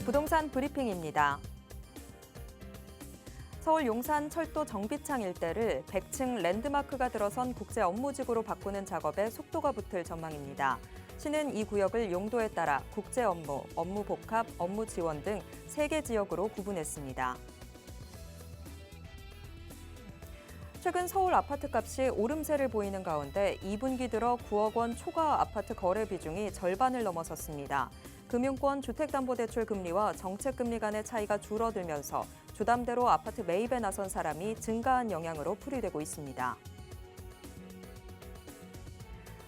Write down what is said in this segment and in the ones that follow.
부동산 브리핑입니다. 서울 용산 철도 정비창 일대를 100층 랜드마크가 들어선 국제 업무지구로 바꾸는 작업에 속도가 붙을 전망입니다. 시는 이 구역을 용도에 따라 국제 업무, 업무 복합, 업무 지원 등 3개 지역으로 구분했습니다. 최근 서울 아파트값이 오름세를 보이는 가운데 2분기 들어 9억 원 초과 아파트 거래 비중이 절반을 넘어섰습니다. 금융권 주택담보대출 금리와 정책금리 간의 차이가 줄어들면서 주담대로 아파트 매입에 나선 사람이 증가한 영향으로 풀이되고 있습니다.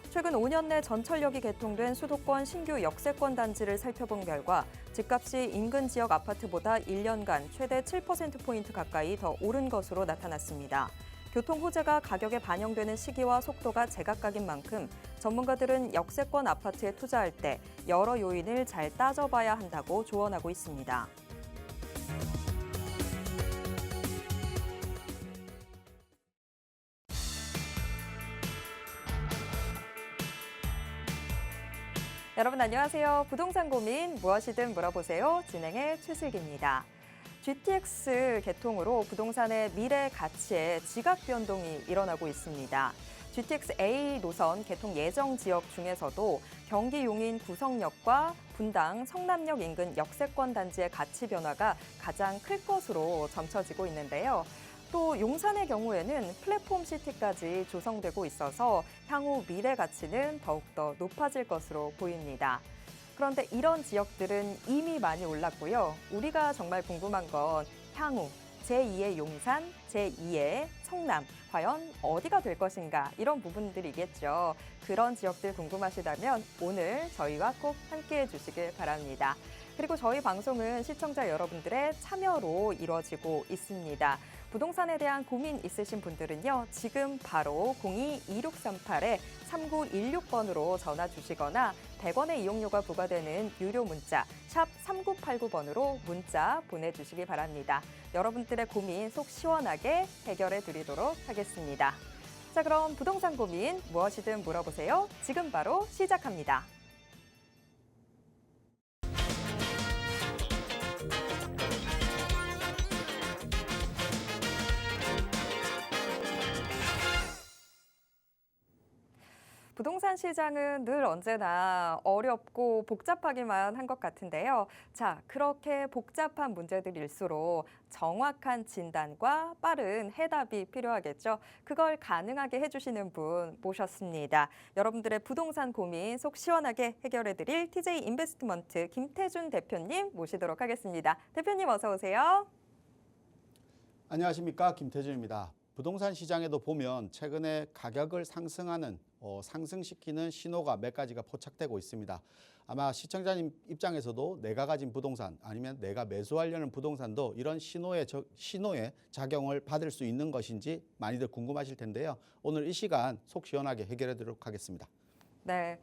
최근 5년 내 전철역이 개통된 수도권 신규 역세권 단지를 살펴본 결과 집값이 인근 지역 아파트보다 1년간 최대 7%포인트 가까이 더 오른 것으로 나타났습니다. 교통 호재가 가격에 반영되는 시기와 속도가 제각각인 만큼 전문가들은 역세권 아파트에 투자할 때 여러 요인을 잘 따져봐야 한다고 조언하고 있습니다. 여러분 안녕하세요. 부동산 고민 무엇이든 물어보세요. 진행의 최슬기입니다. GTX 개통으로 부동산의 미래 가치에 지각 변동이 일어나고 있습니다. GTX-A 노선 개통 예정 지역 중에서도 경기 용인 구성역과 분당 성남역 인근 역세권 단지의 가치 변화가 가장 클 것으로 점쳐지고 있는데요. 또 용산의 경우에는 플랫폼 시티까지 조성되고 있어서 향후 미래 가치는 더욱더 높아질 것으로 보입니다. 그런데 이런 지역들은 이미 많이 올랐고요. 우리가 정말 궁금한 건 향후 제2의 용산, 제2의 성남, 과연 어디가 될 것인가 이런 부분들이겠죠. 그런 지역들 궁금하시다면 오늘 저희와 꼭 함께해 주시길 바랍니다. 그리고 저희 방송은 시청자 여러분들의 참여로 이루어지고 있습니다. 부동산에 대한 고민 있으신 분들은요. 지금 바로 02-2638-3916번으로 전화 주시거나 100원의 이용료가 부과되는 유료 문자 샵 3989번으로 문자 보내주시기 바랍니다. 여러분들의 고민 속 시원하게 해결해 드리도록 하겠습니다. 자, 그럼 부동산 고민 무엇이든 물어보세요. 지금 바로 시작합니다. 부동산 시장은 늘 언제나 어렵고 복잡하기만 한 것 같은데요. 자, 그렇게 복잡한 문제들일수록 정확한 진단과 빠른 해답이 필요하겠죠. 그걸 가능하게 해주시는 분 모셨습니다. 여러분들의 부동산 고민 속 시원하게 해결해드릴 TJ 인베스트먼트 김태준 대표님 모시도록 하겠습니다. 대표님 어서 오세요. 안녕하십니까, 김태준입니다. 부동산 시장에도 보면 최근에 가격을 상승시키는 신호가 몇 가지가 포착되고 있습니다. 아마 시청자님 입장에서도 내가 가진 부동산 아니면 내가 매수하려는 부동산도 이런 신호의 작용을 받을 수 있는 것인지 많이들 궁금하실 텐데요. 오늘 이 시간 속 시원하게 해결해 드리도록 하겠습니다. 네.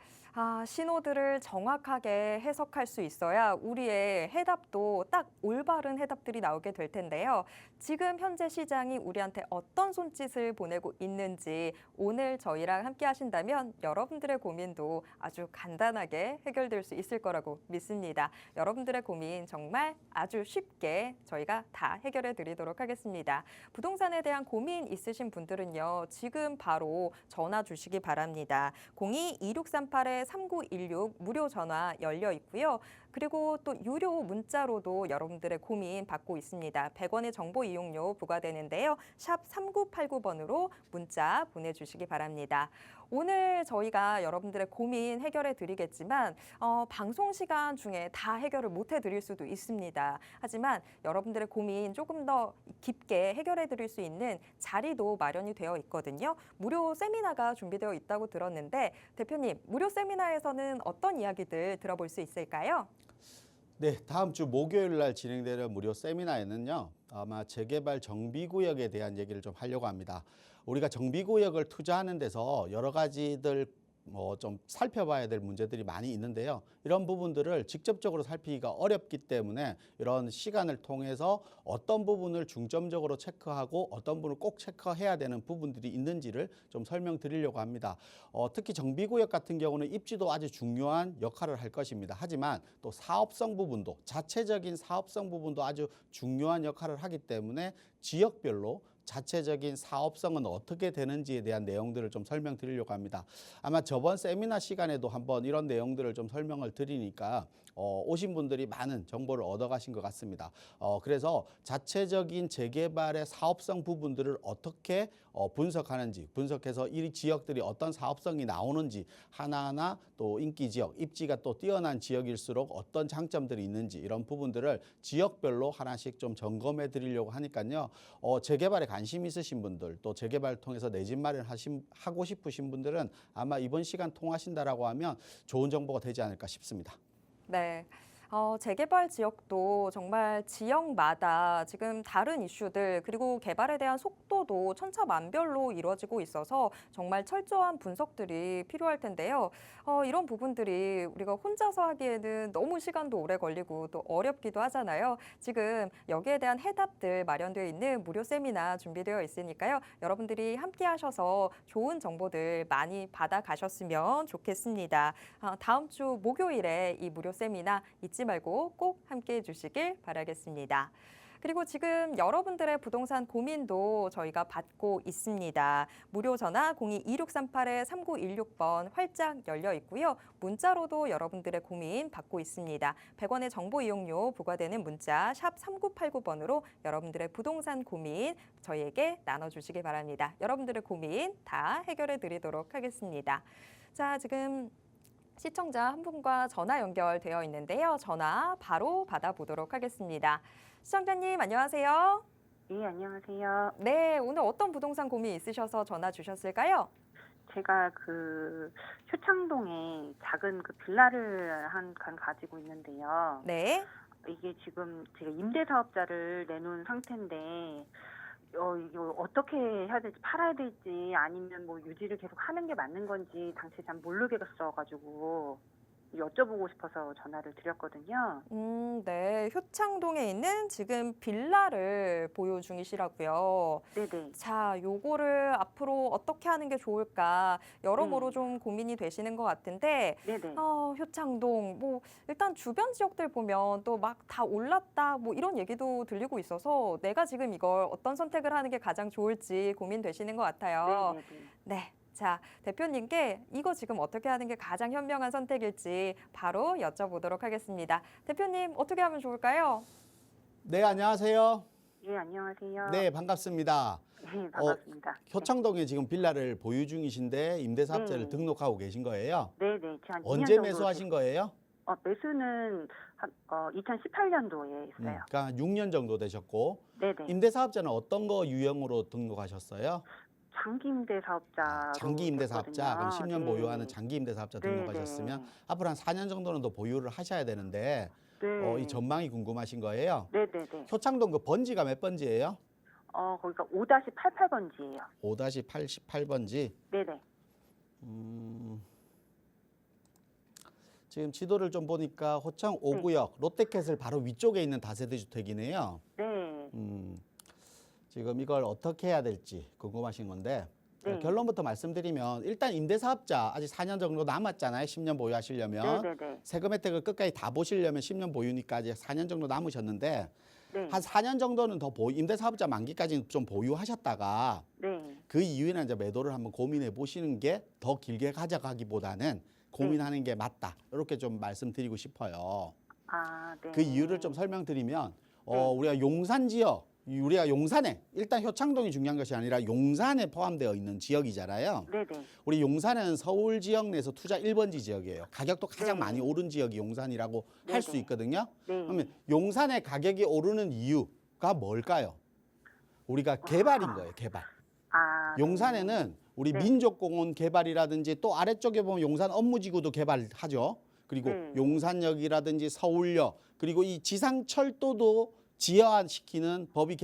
신호들을 정확하게 해석할 수 있어야 우리의 해답도 딱 올바른 해답들이 나오게 될 텐데요. 지금 현재 시장이 우리한테 어떤 손짓을 보내고 있는지 오늘 저희랑 함께 하신다면 여러분들의 고민도 아주 간단하게 해결될 수 있을 거라고 믿습니다. 여러분들의 고민 정말 아주 쉽게 저희가 다 해결해 드리도록 하겠습니다. 부동산에 대한 고민 있으신 분들은요. 지금 바로 전화 주시기 바랍니다. 02-2638-3916 무료 전화 열려 있고요. 그리고 또 유료 문자로도 여러분들의 고민 받고 있습니다. 100원의 정보 이용료 부과되는데요. 샵 3989번으로 문자 보내주시기 바랍니다. 오늘 저희가 여러분들의 고민 해결해 드리겠지만 방송 시간 중에 다 해결을 못 해드릴 수도 있습니다. 하지만 여러분들의 고민 조금 더 깊게 해결해 드릴 수 있는 자리도 마련이 되어 있거든요. 무료 세미나가 준비되어 있다고 들었는데 대표님, 무료 세미나에서는 어떤 이야기들 들어볼 수 있을까요? 네, 다음 주 목요일 날 진행되는 무료 세미나에는요. 아마 재개발 정비구역에 대한 얘기를 좀 하려고 합니다. 우리가 정비구역을 투자하는 데서 여러 가지들 좀 살펴봐야 될 문제들이 많이 있는데요. 이런 부분들을 직접적으로 살피기가 어렵기 때문에 이런 시간을 통해서 어떤 부분을 중점적으로 체크하고 어떤 부분을 꼭 체크해야 되는 부분들이 있는지를 좀 설명드리려고 합니다. 특히 정비구역 같은 경우는 입지도 아주 중요한 역할을 할 것입니다. 하지만 또 사업성 부분도, 자체적인 사업성 부분도 아주 중요한 역할을 하기 때문에 지역별로 자체적인 사업성은 어떻게 되는지에 대한 내용들을 좀 설명드리려고 합니다. 아마 저번 세미나 시간에도 한번 이런 내용들을 좀 설명을 드리니까 오신 분들이 많은 정보를 얻어가신 것 같습니다. 그래서 자체적인 재개발의 사업성 부분들을 어떻게 분석하는지, 분석해서 이 지역들이 어떤 사업성이 나오는지 하나하나, 또 인기 지역, 입지가 또 뛰어난 지역일수록 어떤 장점들이 있는지 이런 부분들을 지역별로 하나씩 좀 점검해 드리려고 하니까요. 재개발에 관심 있으신 분들, 또 재개발을 통해서 내 집 마련 하고 싶으신 분들은 아마 이번 시간 통하신다라고 하면 좋은 정보가 되지 않을까 싶습니다. 네. 재개발 지역도 정말 지역마다 지금 다른 이슈들 그리고 개발에 대한 속도도 천차만별로 이루어지고 있어서 정말 철저한 분석들이 필요할 텐데요. 이런 부분들이 우리가 혼자서 하기에는 너무 시간도 오래 걸리고 또 어렵기도 하잖아요. 지금 여기에 대한 해답들 마련되어 있는 무료 세미나 준비되어 있으니까요. 여러분들이 함께 하셔서 좋은 정보들 많이 받아가셨으면 좋겠습니다. 다음 주 목요일에 이 무료 세미나 잊지 말고 꼭 함께해 주시길 바라겠습니다. 그리고 지금 여러분들의 부동산 고민도 저희가 받고 있습니다. 무료 전화 02-2638-3916번 활짝 열려 있고요. 문자로도 여러분들의 고민 받고 있습니다. 100원의 정보 이용료 부과되는 문자 샵 3989번으로 여러분들의 부동산 고민 저희에게 나눠주시기 바랍니다. 여러분들의 고민 다 해결해 드리도록 하겠습니다. 자, 지금 시청자 한 분과 전화 연결되어 있는데요. 전화 바로 받아보도록 하겠습니다. 시청자님 안녕하세요. 네, 안녕하세요. 네, 오늘 어떤 부동산 고민 있으셔서 전화 주셨을까요? 제가 효창동에 작은 빌라를 한 칸 가지고 있는데요. 네. 이게 지금 제가 임대사업자를 내놓은 상태인데, 이거 어떻게 해야 될지, 팔아야 될지, 아니면 유지를 계속 하는 게 맞는 건지 당시 잘 모르겠어가지고 여쭤보고 싶어서 전화를 드렸거든요. 네. 효창동에 있는 지금 빌라를 보유 중이시라고요. 네네. 자, 요거를 앞으로 어떻게 하는 게 좋을까 여러모로 네. 좀 고민이 되시는 것 같은데 네네. 효창동 일단 주변 지역들 보면 또 막 다 올랐다 이런 얘기도 들리고 있어서 내가 지금 이걸 어떤 선택을 하는 게 가장 좋을지 고민되시는 것 같아요. 네네네. 네. 자, 대표님께 이거 지금 어떻게 하는 게 가장 현명한 선택일지 바로 여쭤보도록 하겠습니다. 대표님, 어떻게 하면 좋을까요? 네, 안녕하세요. 예, 안녕하세요. 네, 반갑습니다. 네, 반갑습니다. 효창동에 지금 빌라를 보유 중이신데 임대사업자를 네. 등록하고 계신 거예요? 네네. 제가 한 2년 언제 정도 매수하신 거예요? 매수는 2018년도에 했어요. 그러니까 6년 정도 되셨고, 네네. 임대사업자는 어떤 거 유형으로 등록하셨어요? 장기 임대 사업자. 장기 임대사업자, 그럼 10년 네. 보유하는 장기 임대사업자 네, 등록하셨으면 네. 앞으로 한 4년 정도는 더 보유를 하셔야 되는데 네. 이 전망이 궁금하신 거예요? 네네네. 효창동 그 번지가 몇 번지예요? 거기가 5-88번지예요. 5-88번지. 네네. 지금 지도를 좀 보니까 호창 5구역 롯데캐슬 바로 위쪽에 있는 다세대 주택이네요. 네. 지금 이걸 어떻게 해야 될지 궁금하신 건데 네. 결론부터 말씀드리면 일단 임대사업자 아직 4년 정도 남았잖아요. 10년 보유하시려면. 네네네. 세금 혜택을 끝까지 다 보시려면 10년 보유니까 아직 4년 정도 남으셨는데 네. 한 4년 정도는 더 임대사업자 만기까지는 좀 보유하셨다가 네. 그 이후에는 이제 매도를 한번 고민해 보시는 게 더 길게 가져가기보다는 고민하는 게 맞다. 이렇게 좀 말씀드리고 싶어요. 네. 그 이유를 좀 설명드리면 네. 우리가 용산 지역, 우리가 용산에 일단 효창동이 중요한 것이 아니라 용산에 포함되어 있는 지역이잖아요. 네네. 우리 용산은 서울 지역 내에서 투자 1번지 지역이에요. 가격도 가장 네. 많이 오른 지역이 용산이라고 할 수 네네. 있거든요. 네. 그러면 용산의 가격이 오르는 이유가 뭘까요? 우리가 개발인 거예요, 개발. 용산에는 우리 네. 민족공원 개발이라든지 또 아래쪽에 보면 용산 업무지구도 개발하죠. 그리고 네. 용산역이라든지 서울역 그리고 이 지상철도도 지하화시키는 법이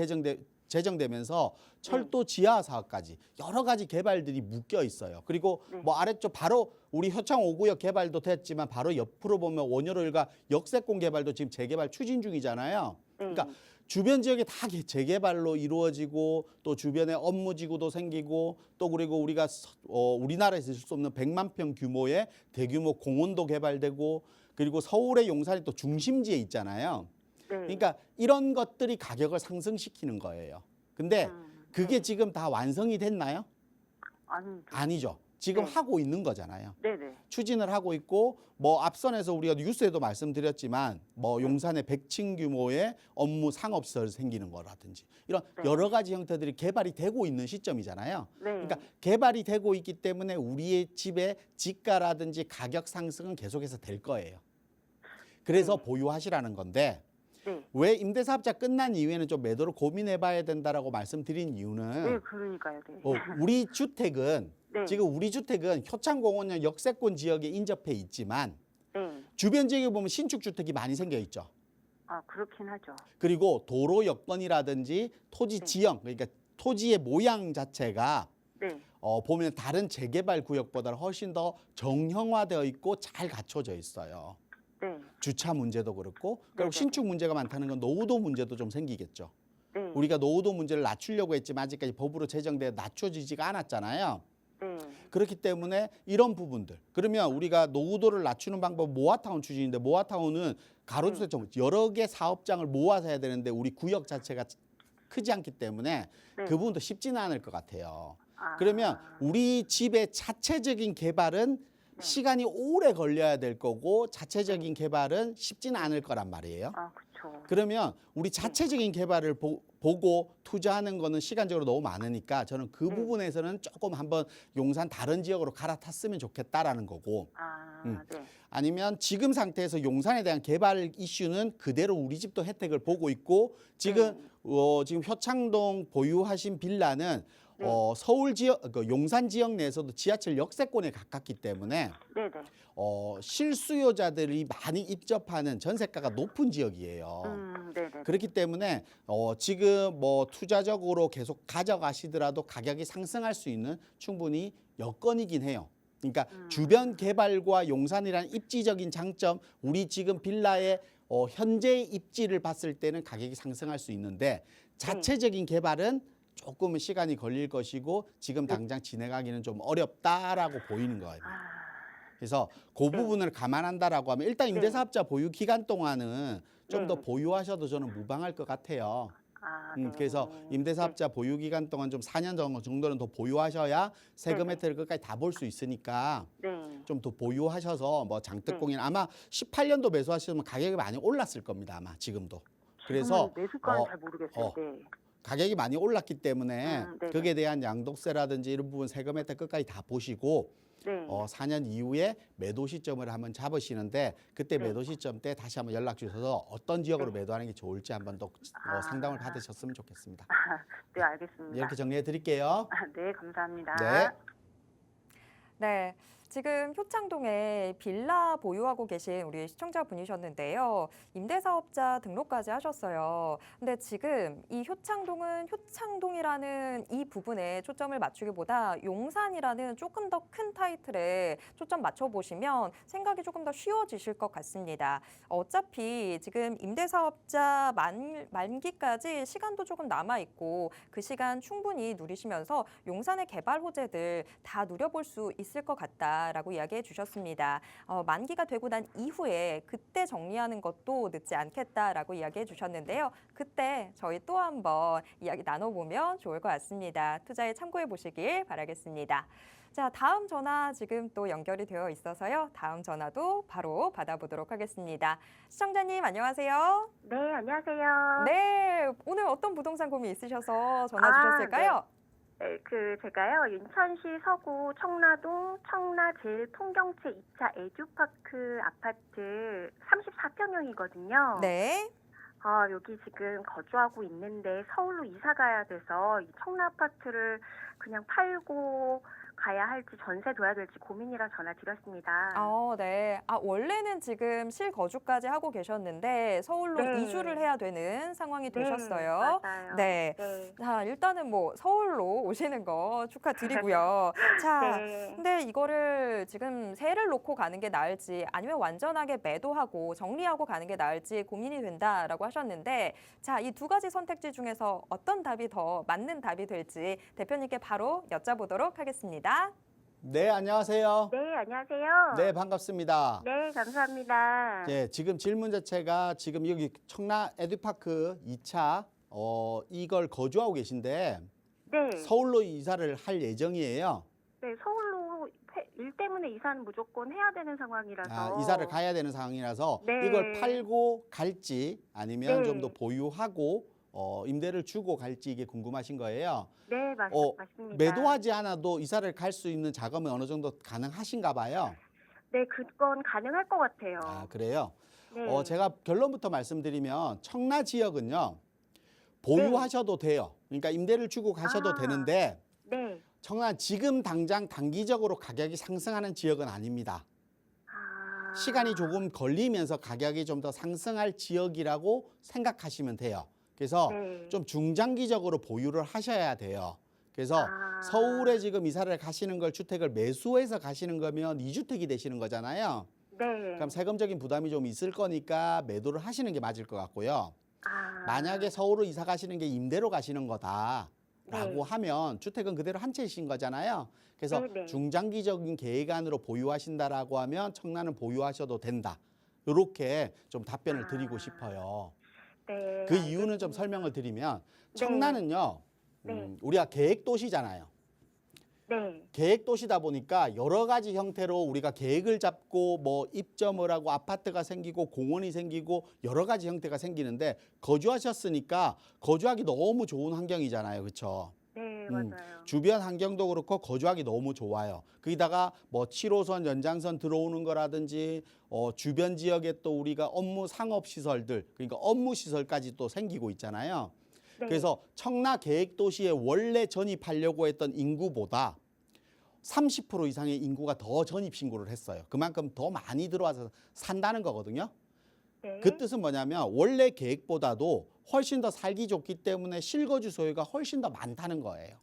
제정되면서 철도 지하 사업까지 여러 가지 개발들이 묶여 있어요. 그리고 네. 뭐 아래쪽 바로 우리 효창 5구역 개발도 됐지만 바로 옆으로 보면 원효로 일가 역세권 개발도 지금 재개발 추진 중이잖아요. 네. 그러니까 주변 지역이 다 재개발로 이루어지고 또 주변에 업무지구도 생기고 또 그리고 우리가 우리나라에서 있을 수 없는 100만 평 규모의 대규모 공원도 개발되고 그리고 서울의 용산이 또 중심지에 있잖아요. 네. 그러니까 이런 것들이 가격을 상승시키는 거예요. 근데 그게 네. 지금 다 완성이 됐나요? 아니죠. 아니죠. 지금 네. 하고 있는 거잖아요. 네네. 추진을 하고 있고 뭐 앞선에서 우리가 뉴스에도 말씀드렸지만 뭐 용산에 100층 규모의 업무 상업시설 생기는 거라든지 이런 네. 여러 가지 형태들이 개발이 되고 있는 시점이잖아요. 네. 그러니까 개발이 되고 있기 때문에 우리의 집의 지가라든지 가격 상승은 계속해서 될 거예요. 그래서 네. 보유하시라는 건데 네. 왜 임대사업자 끝난 이후에는 좀 매도를 고민해봐야 된다라고 말씀드린 이유는 네, 그러니까요. 네. 우리 주택은 네. 지금 우리 주택은 효창공원역 역세권 지역에 인접해 있지만 네. 주변 지역에 보면 신축 주택이 많이 생겨 있죠. 아, 그렇긴 하죠. 그리고 도로 여건이라든지 토지 네. 지형 그러니까 토지의 모양 자체가 네. 보면 다른 재개발 구역보다 훨씬 더 정형화되어 있고 잘 갖춰져 있어요. 네. 주차 문제도 그렇고 그리고 네네. 신축 문제가 많다는 건 노후도 문제도 좀 생기겠죠. 네. 우리가 노후도 문제를 낮추려고 했지만 아직까지 법으로 제정돼 낮춰지지가 않았잖아요. 네. 그렇기 때문에 이런 부분들 그러면 우리가 노후도를 낮추는 방법은 모아타운 추진인데 모아타운은 가로주택 여러 개 사업장을 모아서 해야 되는데 우리 구역 자체가 크지 않기 때문에 네. 그 부분도 쉽지는 않을 것 같아요. 아. 그러면 우리 집의 자체적인 개발은 시간이 오래 걸려야 될 거고 자체적인 개발은 쉽지는 않을 거란 말이에요. 아, 그렇죠. 그러면 우리 자체적인 개발을 보고 투자하는 거는 시간적으로 너무 많으니까 저는 그 네. 부분에서는 조금 한번 용산 다른 지역으로 갈아탔으면 좋겠다라는 거고 아, 네. 아니면 지금 상태에서 용산에 대한 개발 이슈는 그대로 우리 집도 혜택을 보고 있고 지금 지금 효창동 보유하신 빌라는 네. 서울 지역 용산 지역 내에서도 지하철 역세권에 가깝기 때문에 네, 네. 실수요자들이 많이 입접하는 전세가가 높은 지역이에요. 네, 네. 그렇기 때문에 지금 뭐 투자적으로 계속 가져가시더라도 가격이 상승할 수 있는 충분히 여건이긴 해요. 그러니까 주변 개발과 용산이라는 입지적인 장점, 우리 지금 빌라의 현재 입지를 봤을 때는 가격이 상승할 수 있는데 자체적인 개발은 조금은 시간이 걸릴 것이고 지금 당장 진행하기는 좀 어렵다라고 보이는 거예요. 그래서 그 부분을 감안한다라고 하면 일단 임대사업자 보유 기간 동안은 좀 더 보유하셔도 저는 무방할 것 같아요. 아, 네. 그래서 임대사업자 보유 기간 동안 좀 4년 정도는 더 보유하셔야 세금 네네. 혜택을 끝까지 다 볼 수 있으니까 네. 좀 더 보유하셔서 뭐 장특공인 아마 18년도 매수하시면 가격이 많이 올랐을 겁니다. 아마 지금도. 그래서 매수가는 잘 모르겠어요. 네. 가격이 많이 올랐기 때문에 네네. 그에 대한 양도세라든지 이런 부분 세금 혜택 끝까지 다 보시고 네. 4년 이후에 매도 시점을 한번 잡으시는데 그때 네. 매도 시점 때 다시 한번 연락 주셔서 어떤 지역으로 네. 매도하는 게 좋을지 한번 더 상담을 받으셨으면 좋겠습니다. 네, 알겠습니다. 이렇게 정리해 드릴게요. 네, 감사합니다. 네. 네. 지금 효창동에 빌라 보유하고 계신 우리 시청자분이셨는데요. 임대사업자 등록까지 하셨어요. 근데 지금 이 효창동은 효창동이라는 이 부분에 초점을 맞추기보다 용산이라는 조금 더 큰 타이틀에 초점 맞춰보시면 생각이 조금 더 쉬워지실 것 같습니다. 어차피 지금 임대사업자 만기까지 시간도 조금 남아있고 그 시간 충분히 누리시면서 용산의 개발 호재들 다 누려볼 수 있을 것 같다라고 이야기해 주셨습니다. 만기가 되고 난 이후에 그때 정리하는 것도 늦지 않겠다라고 이야기해 주셨는데요. 그때 저희 또 한번 이야기 나눠보면 좋을 것 같습니다. 투자에 참고해 보시길 바라겠습니다. 자, 다음 전화 지금 또 연결이 되어 있어서요. 다음 전화도 바로 받아보도록 하겠습니다. 시청자님 안녕하세요. 네, 안녕하세요. 네, 오늘 어떤 부동산 고민 있으셔서 전화 주셨을까요? 네, 제가요, 인천시 서구 청라동 청라제일풍경채 2차 에듀파크 아파트 34평형이거든요. 네. 여기 지금 거주하고 있는데 서울로 이사 가야 돼서 이 청라 아파트를 그냥 팔고 가야 할지 전세 둬야 될지 고민이라 전화 드렸습니다. 네. 원래는 지금 실거주까지 하고 계셨는데 서울로 네. 이주를 해야 되는 상황이 네, 되셨어요. 맞아요. 네. 네. 자, 일단은 뭐 서울로 오시는 거 축하드리고요. 자, 네. 근데 이거를 지금 세를 놓고 가는 게 나을지 아니면 완전하게 매도하고 정리하고 가는 게 나을지 고민이 된다라고 하셨는데, 자, 이 두 가지 선택지 중에서 어떤 답이 더 맞는 답이 될지 대표님께 바로 여쭤보도록 하겠습니다. 네, 안녕하세요. 네, 안녕하세요. 네, 반갑습니다. 네, 감사합니다. 네, 지금 질문 자체가 지금 여기 청라 에듀파크 2차 이걸 거주하고 계신데 네. 서울로 이사를 할 예정이에요. 네, 서울로 일 때문에 이사는 무조건 해야 되는 상황이라서. 이사를 가야 되는 상황이라서 네. 이걸 팔고 갈지 아니면 네. 좀 더 보유하고 임대를 주고 갈지 이게 궁금하신 거예요. 네, 어, 맞습니다. 매도하지 않아도 이사를 갈 수 있는 자금은 어느 정도 가능하신가 봐요. 네, 그건 가능할 것 같아요. 그래요? 네. 제가 결론부터 말씀드리면 청라 지역은요. 보유하셔도 돼요. 그러니까 임대를 주고 가셔도 되는데 네. 청라 지금 당장 단기적으로 가격이 상승하는 지역은 아닙니다. 시간이 조금 걸리면서 가격이 좀 더 상승할 지역이라고 생각하시면 돼요. 그래서 네. 좀 중장기적으로 보유를 하셔야 돼요. 그래서 서울에 지금 이사를 가시는 걸 주택을 매수해서 가시는 거면 2주택이 되시는 거잖아요. 네. 그럼 세금적인 부담이 좀 있을 거니까 매도를 하시는 게 맞을 것 같고요. 만약에 서울로 이사 가시는 게 임대로 가시는 거다라고 네. 하면 주택은 그대로 한 채이신 거잖아요. 그래서 네네. 중장기적인 계획안으로 보유하신다라고 하면 청라는 보유하셔도 된다. 이렇게 좀 답변을 드리고 싶어요. 네. 그 이유는 좀 알겠습니다. 설명을 드리면 네. 청라는요. 네. 우리가 계획도시잖아요. 네. 계획도시다 보니까 여러 가지 형태로 우리가 계획을 잡고 뭐 입점을 하고 아파트가 생기고 공원이 생기고 여러 가지 형태가 생기는데 거주하셨으니까 거주하기 너무 좋은 환경이잖아요. 그렇죠? 네, 맞아요. 주변 환경도 그렇고 거주하기 너무 좋아요. 거기다가 뭐 7호선 연장선 들어오는 거라든지 주변 지역에 또 우리가 업무 상업 시설들 그러니까 업무 시설까지 또 생기고 있잖아요. 네. 그래서 청라 계획도시에 원래 전입하려고 했던 인구보다 30% 이상의 인구가 더 전입 신고를 했어요. 그만큼 더 많이 들어와서 산다는 거거든요. 네. 그 뜻은 뭐냐면 원래 계획보다도 훨씬 더 살기 좋기 때문에 실거주 소유가 훨씬 더 많다는 거예요.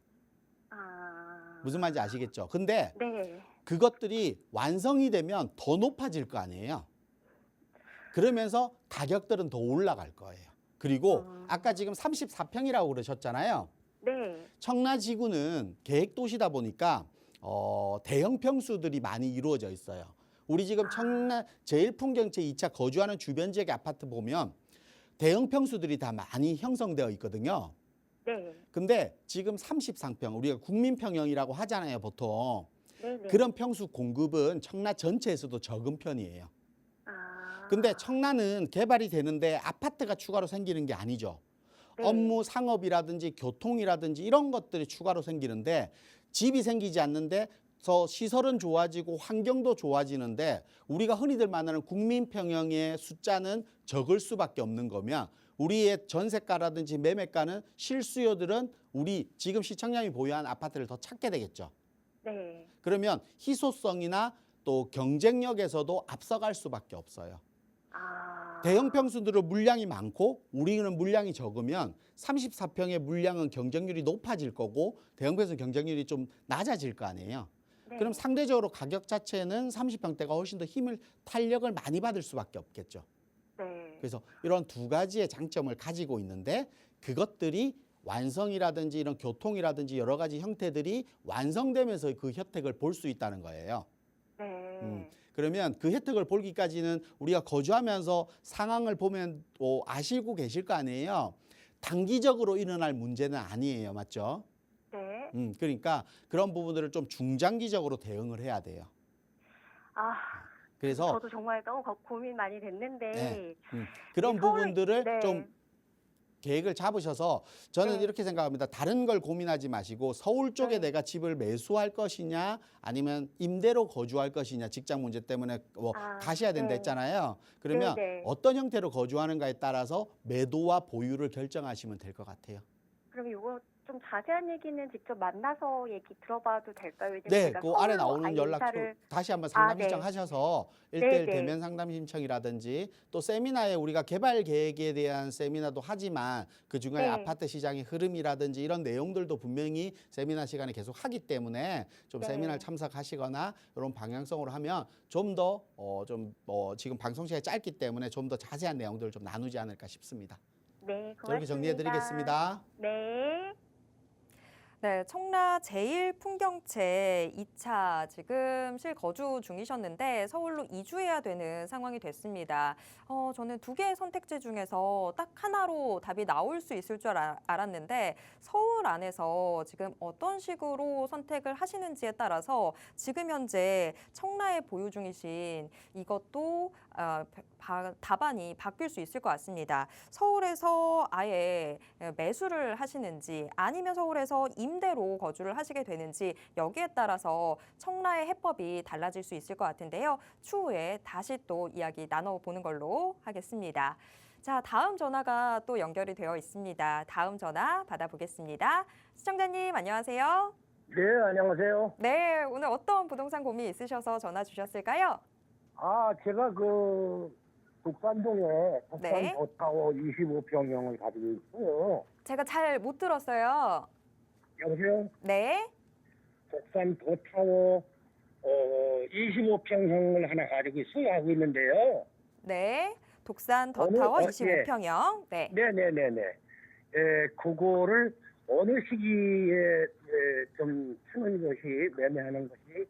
무슨 말인지 아시겠죠? 근데 네. 그것들이 완성이 되면 더 높아질 거 아니에요. 그러면서 가격들은 더 올라갈 거예요. 그리고 아까 지금 34평이라고 그러셨잖아요. 네. 청라지구는 계획도시다 보니까 대형 평수들이 많이 이루어져 있어요. 우리 지금 청라 제일풍경채 2차 거주하는 주변 지역의 아파트 보면 대형 평수들이 다 많이 형성되어 있거든요. 네. 근데 지금 33평, 우리가 국민평형이라고 하잖아요, 보통. 네. 네. 그런 평수 공급은 청라 전체에서도 적은 편이에요. 근데 청라는 개발이 되는데 아파트가 추가로 생기는 게 아니죠. 네. 업무, 상업이라든지 교통이라든지 이런 것들이 추가로 생기는데 집이 생기지 않는데 시설은 좋아지고 환경도 좋아지는데 우리가 흔히들 말하는 국민평형의 숫자는 적을 수밖에 없는 거면 우리의 전세가라든지 매매가는 실수요들은 우리 지금 시청량이 보유한 아파트를 더 찾게 되겠죠. 네. 그러면 희소성이나 또 경쟁력에서도 앞서갈 수밖에 없어요. 대형 평수들은 물량이 많고 우리는 물량이 적으면 34평의 물량은 경쟁률이 높아질 거고 대형 평수 경쟁률이 좀 낮아질 거 아니에요. 네. 그럼 상대적으로 가격 자체는 30평대가 훨씬 더 탄력을 많이 받을 수밖에 없겠죠. 네. 그래서 이런 두 가지의 장점을 가지고 있는데 그것들이 완성이라든지 이런 교통이라든지 여러 가지 형태들이 완성되면서 그 혜택을 볼 수 있다는 거예요. 네. 그러면 그 혜택을 보기까지는 우리가 거주하면서 상황을 보면 아시고 계실 거 아니에요. 단기적으로 일어날 문제는 아니에요. 맞죠? 네. 그러니까 그런 부분들을 좀 중장기적으로 대응을 해야 돼요. 그래서 저도 정말 너무 고민 많이 됐는데. 네. 그런 서울- 부분들을 네. 좀 계획을 잡으셔서 저는 네. 이렇게 생각합니다. 다른 걸 고민하지 마시고 서울 쪽에 네. 내가 집을 매수할 것이냐 아니면 임대로 거주할 것이냐 직장 문제 때문에 가셔야 된다 네. 했잖아요. 그러면 네. 어떤 형태로 거주하는가에 따라서 매도와 보유를 결정하시면 될 것 같아요. 그럼 이거 좀 자세한 얘기는 직접 만나서 얘기 들어봐도 될까요? 왜냐면 네, 제가 그 아래 서울로 나오는 아예 연락처 이사를 다시 한번 상담 네. 신청하셔서 네, 1대1 네. 대면 상담 신청이라든지 또 세미나에 우리가 개발 계획에 대한 세미나도 하지만 그 중간에 네. 아파트 시장의 흐름이라든지 이런 내용들도 분명히 세미나 시간에 계속 하기 때문에 좀 네. 세미나를 참석하시거나 이런 방향성으로 하면 좀 더 지금 방송 시간이 짧기 때문에 좀 더 자세한 내용들을 좀 나누지 않을까 싶습니다. 네, 고맙습니다. 이렇게 정리해 드리겠습니다. 네. 네, 청라 제1풍경채 2차 지금 실거주 중이셨는데 서울로 이주해야 되는 상황이 됐습니다. 저는 두 개의 선택지 중에서 딱 하나로 답이 나올 수 있을 줄 알았는데 서울 안에서 지금 어떤 식으로 선택을 하시는지에 따라서 지금 현재 청라에 보유 중이신 이것도 답안이 바뀔 수 있을 것 같습니다. 서울에서 아예 매수를 하시는지 아니면 서울에서 임대로 거주를 하시게 되는지 여기에 따라서 청라의 해법이 달라질 수 있을 것 같은데요. 추후에 다시 또 이야기 나눠보는 걸로 하겠습니다. 자, 다음 전화가 또 연결이 되어 있습니다. 다음 전화 받아보겠습니다. 시청자님 안녕하세요. 네, 안녕하세요. 네, 오늘 어떤 부동산 고민 있으셔서 전화 주셨을까요? 제가 독산동에 네. 독산도타워 25평형을 가지고 있고요. 제가 잘 못 들었어요. 여보세요? 네. 독산도타워 25평형을 하나 가지고 하고 있는데요. 네. 독산 더 어느- 타워 예. 25평형. 네. 네네네네. 그거를 어느 시기에 좀 치는 것이 매매하는 것이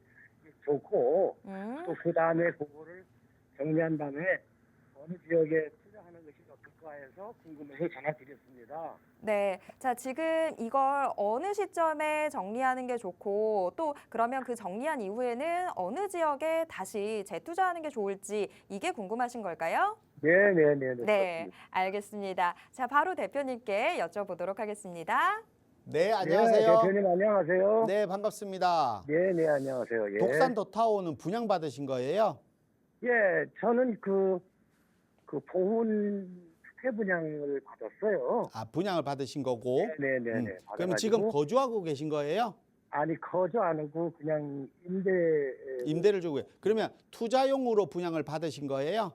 좋고 또 그 다음에 그거를 정리한 다음에 어느 지역에 투자하는 것이 어떨까 해서 궁금해서 전화드렸습니다. 네. 자, 지금 이걸 어느 시점에 정리하는 게 좋고 또 그러면 그 정리한 이후에는 어느 지역에 다시 재투자하는 게 좋을지 이게 궁금하신 걸까요? 네네네. 네, 알겠습니다. 자, 바로 대표님께 여쭤보도록 하겠습니다. 네, 안녕하세요. 대표님 안녕하세요. 네, 반갑습니다. 네, 안녕하세요. 예. 독산 더타워는 분양받으신 거예요? 예, 저는 그 보훈 주택 분양을 받았어요. 아, 분양을 받으신 거고. 네네네. 그러면 지금 거주하고 계신 거예요? 아니 거주 안 하고 그냥 임대를 주고. 그러면 투자용으로 분양을 받으신 거예요?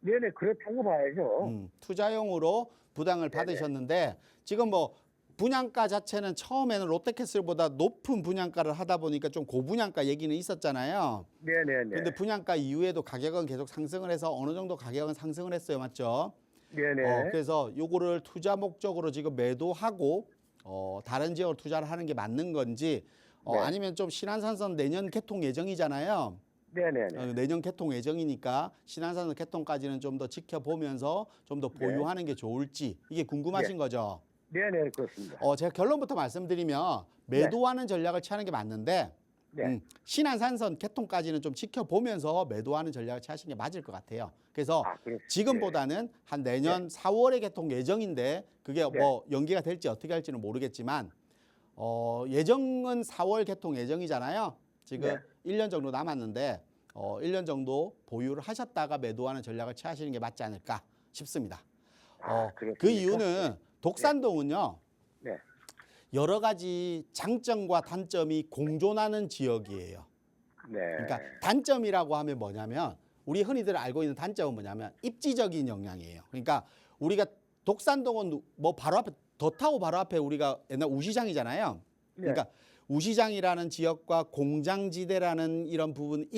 네네 그렇다고 봐야죠. 투자용으로 부당을 받으셨는데 지금 분양가 자체는 처음에는 롯데캐슬보다 높은 분양가를 하다 보니까 좀 고분양가 얘기는 있었잖아요. 네네네. 그런데 분양가 이후에도 가격은 계속 상승을 해서 어느 정도 가격은 상승을 했어요. 맞죠? 네네. 그래서 요거를 투자 목적으로 지금 매도하고 다른 지역으로 투자를 하는 게 맞는 건지 네. 아니면 좀 신안산선 내년 개통 예정이잖아요. 네네네. 내년 개통 예정이니까 신안산선 개통까지는 좀 더 지켜보면서 좀 더 보유하는 게 좋을지 이게 궁금하신 거죠. 네네 그렇습니다. 제가 결론부터 말씀드리면 매도하는 전략을 취하는 게 맞는데 네. 신안산선 개통까지는 좀 지켜보면서 매도하는 전략을 취하시는 게 맞을 것 같아요. 그래서 그렇습니다. 지금보다는 한 내년 4월에 개통 예정인데 그게 연기가 될지 어떻게 할지는 모르겠지만 예정은 4월 개통 예정이잖아요. 지금 1년 정도 남았는데 1년 정도 보유를 하셨다가 매도하는 전략을 취하시는 게 맞지 않을까 싶습니다. 그렇습니까? 그 이유는 독산동은요. 네. 여러 가지 장점과 단점이 공존하는 지역이에요. 네. 그러니까 단점이라고 하면 뭐냐면 우리 흔히들 알고 있는 단점은 뭐냐면 입지적인 영향이에요. 그러니까 우리가 독산동은 바로 앞에 더타워 바로 앞에 우리가 옛날 우시장이잖아요. 그러니까 우시장이라는 지역과 공장지대라는 이런 부분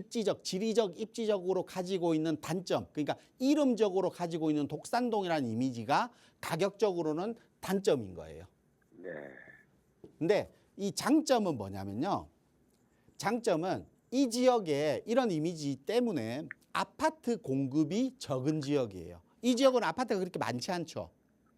지리적 입지적으로 가지고 있는 단점, 그러니까 이름적으로 가지고 있는 독산동이라는 이미지가 가격적으로는 단점인 거예요. 네. 근데 이 장점은 뭐냐면요. 장점은 이 지역에 이런 이미지 때문에 아파트 공급이 적은 지역이에요. 이 지역은 아파트가 그렇게 많지 않죠.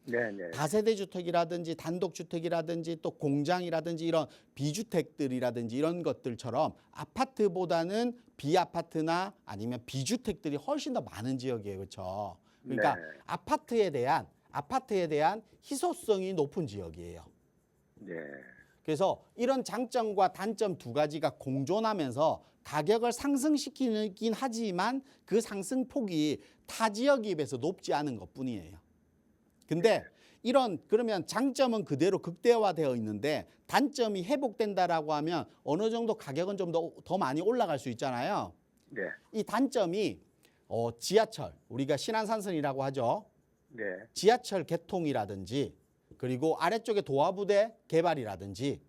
네네. 다세대 주택이라든지 단독주택이라든지 또 공장이라든지 이런 비주택들이라든지 이런 것들처럼 아파트보다는 비아파트나 아니면 비주택들이 훨씬 더 많은 지역이에요. 그렇죠? 그러니까 아파트에 대한 희소성이 높은 지역이에요. 네. 그래서 이런 장점과 단점 두 가지가 공존하면서 가격을 상승시키긴 하지만 그 상승폭이 타 지역에 비해서 높지 않은 것뿐이에요. 근데 그러면 장점은 그대로 극대화되어 있는데 단점이 회복된다라고 하면 어느 정도 가격은 좀 더 많이 올라갈 수 있잖아요. 네. 이 단점이 지하철, 우리가 신안산선이라고 하죠. 네. 지하철 개통이라든지 그리고 아래쪽에 도화부대 개발이라든지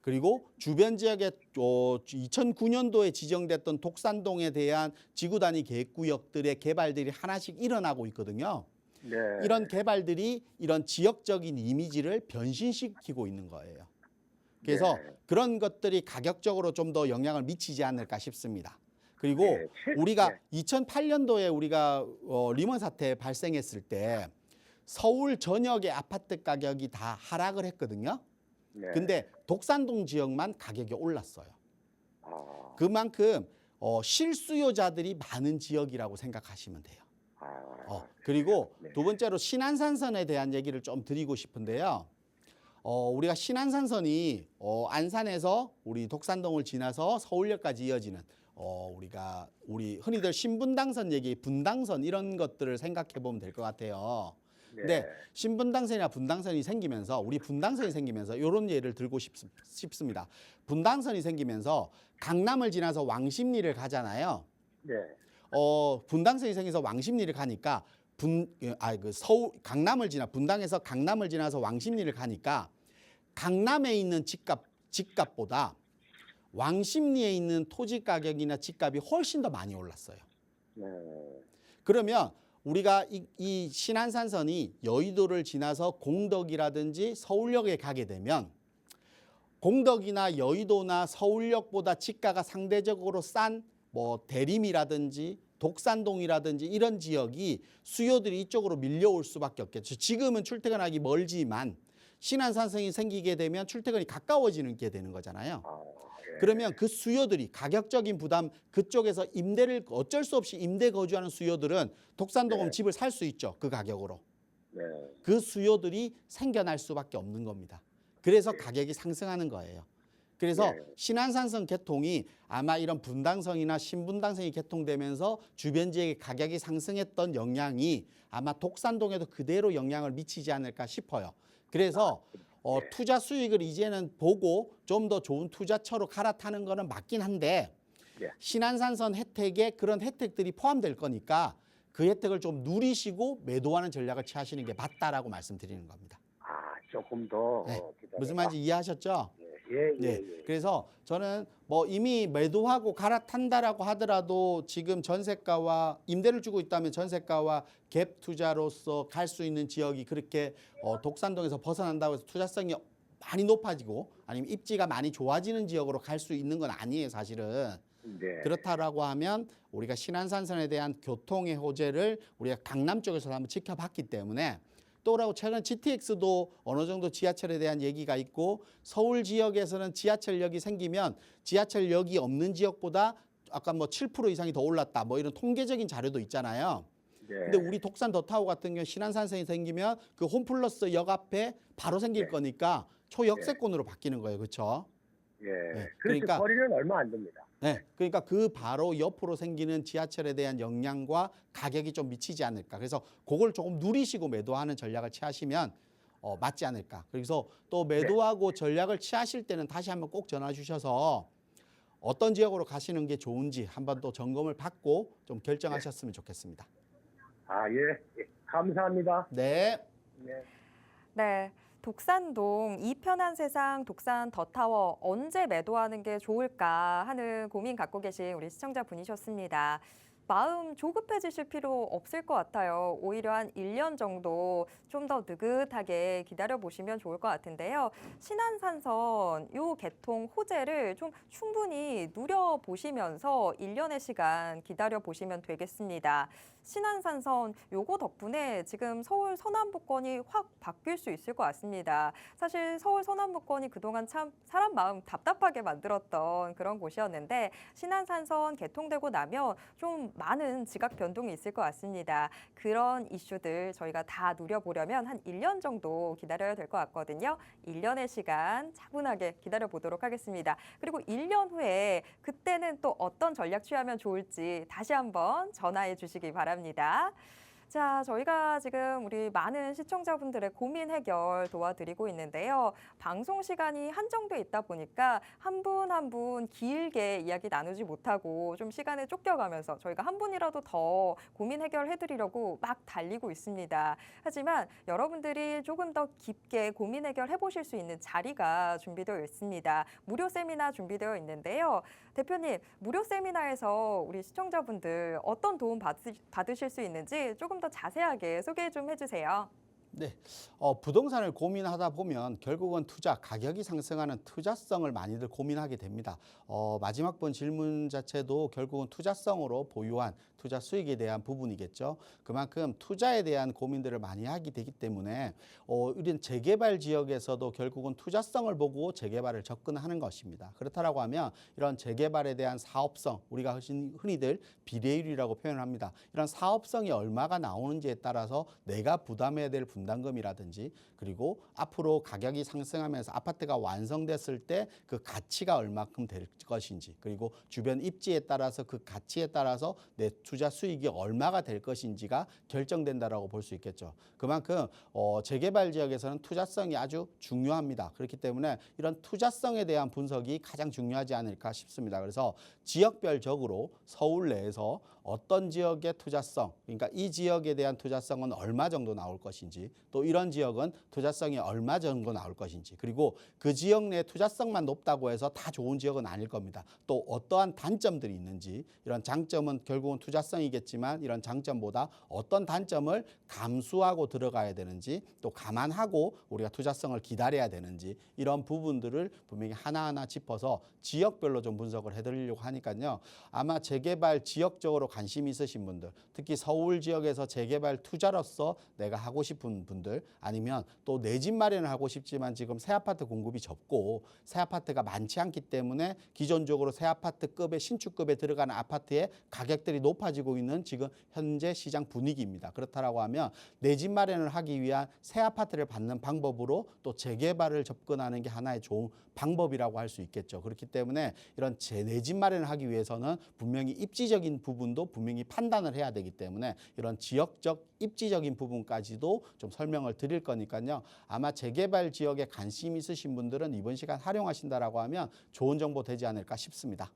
그리고 주변 지역에 2009년도에 지정됐던 독산동에 대한 지구 단위 계획구역들의 개발들이 하나씩 일어나고 있거든요. 네. 이런 개발들이 이런 지역적인 이미지를 변신시키고 있는 거예요. 그래서 네. 그런 것들이 가격적으로 좀 더 영향을 미치지 않을까 싶습니다. 그리고 네. 우리가 네. 2008년도에 우리가 리먼 사태 발생했을 때 서울 전역의 아파트 가격이 다 하락을 했거든요. 네. 근데 독산동 지역만 가격이 올랐어요. 아. 그만큼 실수요자들이 많은 지역이라고 생각하시면 돼요. 그리고 네. 두 번째로 신안산선에 대한 얘기를 좀 드리고 싶은데요. 우리가 신안산선이 안산에서 우리 독산동을 지나서 서울역까지 이어지는 우리 흔히들 신분당선 얘기, 분당선 이런 것들을 생각해 보면 될 것 같아요. 근데 네. 신분당선이나 분당선이 생기면서 우리 분당선이 생기면서 이런 예를 들고 싶습니다. 분당선이 생기면서 강남을 지나서 왕십리를 가잖아요. 네. 분당선이 생겨서 왕십리를 가니까 강남을 지나 분당에서 강남을 지나서 왕십리를 가니까 강남에 있는 집값보다 왕십리에 있는 토지 가격이나 집값이 훨씬 더 많이 올랐어요. 네. 그러면 우리가 이 신안산선이 여의도를 지나서 공덕이라든지 서울역에 가게 되면 공덕이나 여의도나 서울역보다 집가가 상대적으로 싼 대림이라든지 독산동이라든지 이런 지역이 수요들이 이쪽으로 밀려올 수밖에 없겠죠. 지금은 출퇴근하기 멀지만 신안산선이 생기게 되면 출퇴근이 가까워지는 게 되는 거잖아요. 네. 그러면 그 수요들이 가격적인 부담 그쪽에서 임대를 어쩔 수 없이 임대 거주하는 수요들은 독산동은 네. 집을 살 수 있죠. 그 가격으로. 네. 그 수요들이 생겨날 수밖에 없는 겁니다. 그래서 가격이 상승하는 거예요. 그래서 네. 신안산선 개통이 아마 이런 분당선이나 신분당선이 개통되면서 주변 지역의 가격이 상승했던 영향이 아마 독산동에도 그대로 영향을 미치지 않을까 싶어요. 그래서 투자 수익을 이제는 보고 좀 더 좋은 투자처로 갈아타는 거는 맞긴 한데 네. 신안산선 혜택에 그런 혜택들이 포함될 거니까 그 혜택을 좀 누리시고 매도하는 전략을 취하시는 게 맞다라고 말씀드리는 겁니다. 조금 더 네. 기다려라. 무슨 말인지 이해하셨죠? 예. 네. 그래서 저는 이미 매도하고 갈아탄다라고 하더라도 지금 전세가와 임대를 주고 있다면 전세가와 갭 투자로서 갈 수 있는 지역이 그렇게 독산동에서 벗어난다고 해서 투자성이 많이 높아지고 아니면 입지가 많이 좋아지는 지역으로 갈 수 있는 건 아니에요, 사실은. 네. 그렇다라고 하면 우리가 신안산선에 대한 교통의 호재를 우리가 강남 쪽에서 한번 지켜봤기 때문에 또라고 최근 GTX도 어느 정도 지하철에 대한 얘기가 있고 서울 지역에서는 지하철역이 생기면 지하철역이 없는 지역보다 아까 7% 이상이 더 올랐다 이런 통계적인 자료도 있잖아요. 네. 근데 우리 독산 더타워 같은 경우 신안산선이 생기면 그 홈플러스 역 앞에 바로 생길 네. 거니까 초역세권으로 바뀌는 거예요. 그렇죠? 예. 네. 그러니까 거리는 얼마 안 됩니다. 네, 그러니까 그 바로 옆으로 생기는 지하철에 대한 영향과 가격이 좀 미치지 않을까. 그래서 그걸 조금 누리시고 매도하는 전략을 취하시면 맞지 않을까. 그래서 또 매도하고 전략을 취하실 때는 다시 한번 꼭 전화 주셔서 어떤 지역으로 가시는 게 좋은지 한번 또 점검을 받고 좀 결정하셨으면 좋겠습니다. 예. 감사합니다. 네. 네. 네. 독산동 이편한 세상 독산 더타워 언제 매도하는 게 좋을까 하는 고민 갖고 계신 우리 시청자분이셨습니다. 마음 조급해지실 필요 없을 것 같아요. 오히려 한 1년 정도 좀 더 느긋하게 기다려보시면 좋을 것 같은데요. 신안산선 요 개통 호재를 좀 충분히 누려보시면서 1년의 시간 기다려보시면 되겠습니다. 신안산선 요거 덕분에 지금 서울 서남부권이 확 바뀔 수 있을 것 같습니다. 사실 서울 서남부권이 그동안 참 사람 마음 답답하게 만들었던 그런 곳이었는데 신안산선 개통되고 나면 좀 많은 지각 변동이 있을 것 같습니다. 그런 이슈들 저희가 다 누려보려면 한 1년 정도 기다려야 될 것 같거든요. 1년의 시간 차분하게 기다려보도록 하겠습니다. 그리고 1년 후에 그때는 또 어떤 전략 취하면 좋을지 다시 한번 전화해 주시기 바랍니다. 자, 저희가 지금 우리 많은 시청자분들의 고민 해결 도와드리고 있는데요. 방송 시간이 한정돼 있다 보니까 한 분 한 분 길게 이야기 나누지 못하고 좀 시간에 쫓겨가면서 저희가 한 분이라도 더 고민 해결해드리려고 막 달리고 있습니다. 하지만 여러분들이 조금 더 깊게 고민 해결해 보실 수 있는 자리가 준비되어 있습니다. 무료 세미나 준비되어 있는데요. 대표님, 무료 세미나에서 우리 시청자분들 어떤 도움 받으실 수 있는지 조금 더 자세하게 소개 좀 해주세요. 네, 부동산을 고민하다 보면 결국은 가격이 상승하는 투자성을 많이들 고민하게 됩니다. 마지막 번 질문 자체도 결국은 투자성으로 보유한 투자 수익에 대한 부분이겠죠. 그만큼 투자에 대한 고민들을 많이 하게 되기 때문에 이런 재개발 지역에서도 결국은 투자성을 보고 재개발을 접근하는 것입니다. 그렇다고 하면 이런 재개발에 대한 사업성, 우리가 흔히들 비례율이라고 표현합니다. 이런 사업성이 얼마가 나오는지에 따라서 내가 부담해야 될 분담금이라든지 그리고 앞으로 가격이 상승하면서 아파트가 완성됐을 때 그 가치가 얼마큼 될 것인지 그리고 주변 입지에 따라서 그 가치에 따라서 내 투자 수익이 얼마가 될 것인지가 결정된다라고 볼 수 있겠죠. 그만큼 재개발 지역에서는 투자성이 아주 중요합니다. 그렇기 때문에 이런 투자성에 대한 분석이 가장 중요하지 않을까 싶습니다. 그래서 지역별적으로 서울 내에서 어떤 지역의 투자성, 그러니까 이 지역에 대한 투자성은 얼마 정도 나올 것인지, 또 이런 지역은 투자성이 얼마 정도 나올 것인지, 그리고 그 지역 내 투자성만 높다고 해서 다 좋은 지역은 아닐 겁니다. 또 어떠한 단점들이 있는지, 이런 장점은 결국은 투자성이겠지만 이런 장점보다 어떤 단점을 감수하고 들어가야 되는지, 또 감안하고 우리가 투자성을 기다려야 되는지, 이런 부분들을 분명히 하나하나 짚어서 지역별로 좀 분석을 해드리려고 하니까요. 아마 재개발 지역적으로 관심 있으신 분들, 특히 서울 지역에서 재개발 투자로서 내가 하고 싶은 분들, 아니면 또 내 집 마련을 하고 싶지만 지금 새 아파트 공급이 적고 새 아파트가 많지 않기 때문에 기존적으로 새 아파트급의 신축급에 들어가는 아파트의 가격들이 높아지고 있는 지금 현재 시장 분위기입니다. 그렇다고 하면 내 집 마련을 하기 위한 새 아파트를 받는 방법으로 또 재개발을 접근하는 게 하나의 좋은 방법이라고 할 수 있겠죠. 그렇기 때문에 이런 내 집 마련을 하기 위해서는 분명히 입지적인 부분도 분명히 판단을 해야 되기 때문에 이런 지역적 입지적인 부분까지도 좀 설명을 드릴 거니까요. 아마 재개발 지역에 관심 있으신 분들은 이번 시간 활용하신다라고 하면 좋은 정보 되지 않을까 싶습니다.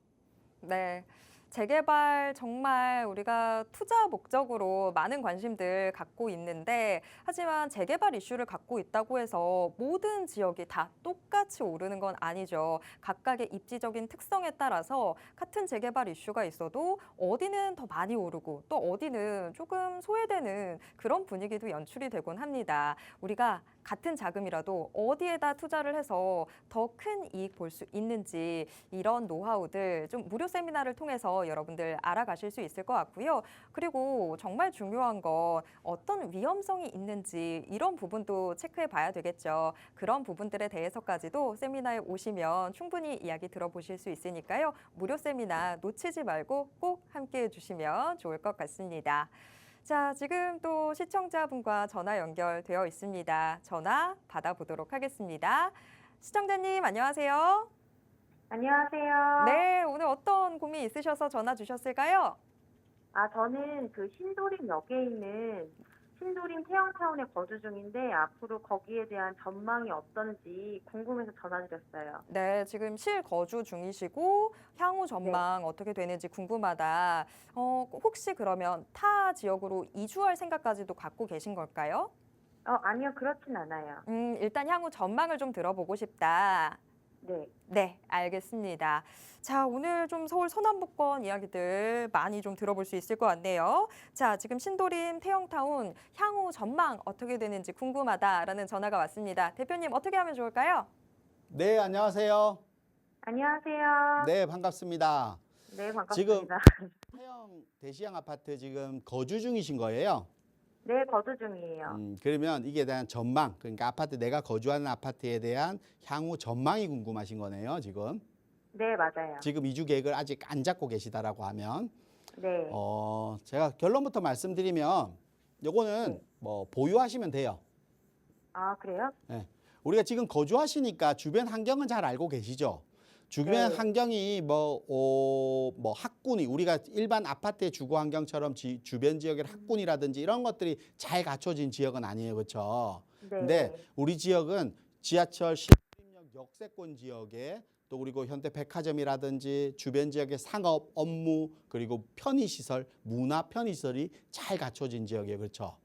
네. 재개발 정말 우리가 투자 목적으로 많은 관심들 갖고 있는데 하지만 재개발 이슈를 갖고 있다고 해서 모든 지역이 다 똑같이 오르는 건 아니죠. 각각의 입지적인 특성에 따라서 같은 재개발 이슈가 있어도 어디는 더 많이 오르고 또 어디는 조금 소외되는 그런 분위기도 연출이 되곤 합니다. 우리가 같은 자금이라도 어디에다 투자를 해서 더 큰 이익 볼 수 있는지 이런 노하우들 좀 무료 세미나를 통해서 여러분들 알아가실 수 있을 것 같고요. 그리고 정말 중요한 건 어떤 위험성이 있는지 이런 부분도 체크해 봐야 되겠죠. 그런 부분들에 대해서까지도 세미나에 오시면 충분히 이야기 들어보실 수 있으니까요. 무료 세미나 놓치지 말고 꼭 함께해 주시면 좋을 것 같습니다. 자, 지금 또 시청자분과 전화 연결되어 있습니다. 전화 받아보도록 하겠습니다. 시청자님, 안녕하세요. 안녕하세요. 네, 오늘 어떤 고민 있으셔서 전화 주셨을까요? 저는 그 신도림역에 있는 신도림 태영타운에 거주 중인데 앞으로 거기에 대한 전망이 어떤지 궁금해서 전화드렸어요. 네, 지금 실거주 중이시고 향후 전망 어떻게 되는지 궁금하다. 혹시 그러면 타 지역으로 이주할 생각까지도 갖고 계신 걸까요? 아니요, 그렇진 않아요. 일단 향후 전망을 좀 들어보고 싶다. 네. 네, 알겠습니다. 자, 오늘 좀 서울 서남부권 이야기들 많이 좀 들어볼 수 있을 것 같네요. 자, 지금 신도림 태영타운 향후 전망 어떻게 되는지 궁금하다라는 전화가 왔습니다. 대표님, 어떻게 하면 좋을까요? 네, 안녕하세요. 안녕하세요. 네, 반갑습니다. 네, 지금 반갑습니다. 태영 대시양 아파트 지금 거주 중이신 거예요? 네, 거주 중이에요. 그러면 이게 대한 전망, 그러니까 아파트 내가 거주하는 아파트에 대한 향후 전망이 궁금하신 거네요, 지금. 네, 맞아요. 지금 이주 계획을 아직 안 잡고 계시다라고 하면 네. 제가 결론부터 말씀드리면 요거는 뭐 보유하시면 돼요. 아, 그래요? 네. 우리가 지금 거주하시니까 주변 환경은 잘 알고 계시죠? 주변 네. 환경이 뭐 학군이 우리가 일반 아파트의 주거 환경처럼 주변 지역의 학군이라든지 이런 것들이 잘 갖춰진 지역은 아니에요. 그렇죠? 네. 근데 우리 지역은 지하철 신림역 역세권 지역에 또 그리고 현대백화점이라든지 주변 지역의 상업, 업무 그리고 편의시설, 문화 편의시설이 잘 갖춰진 지역이에요. 그렇죠?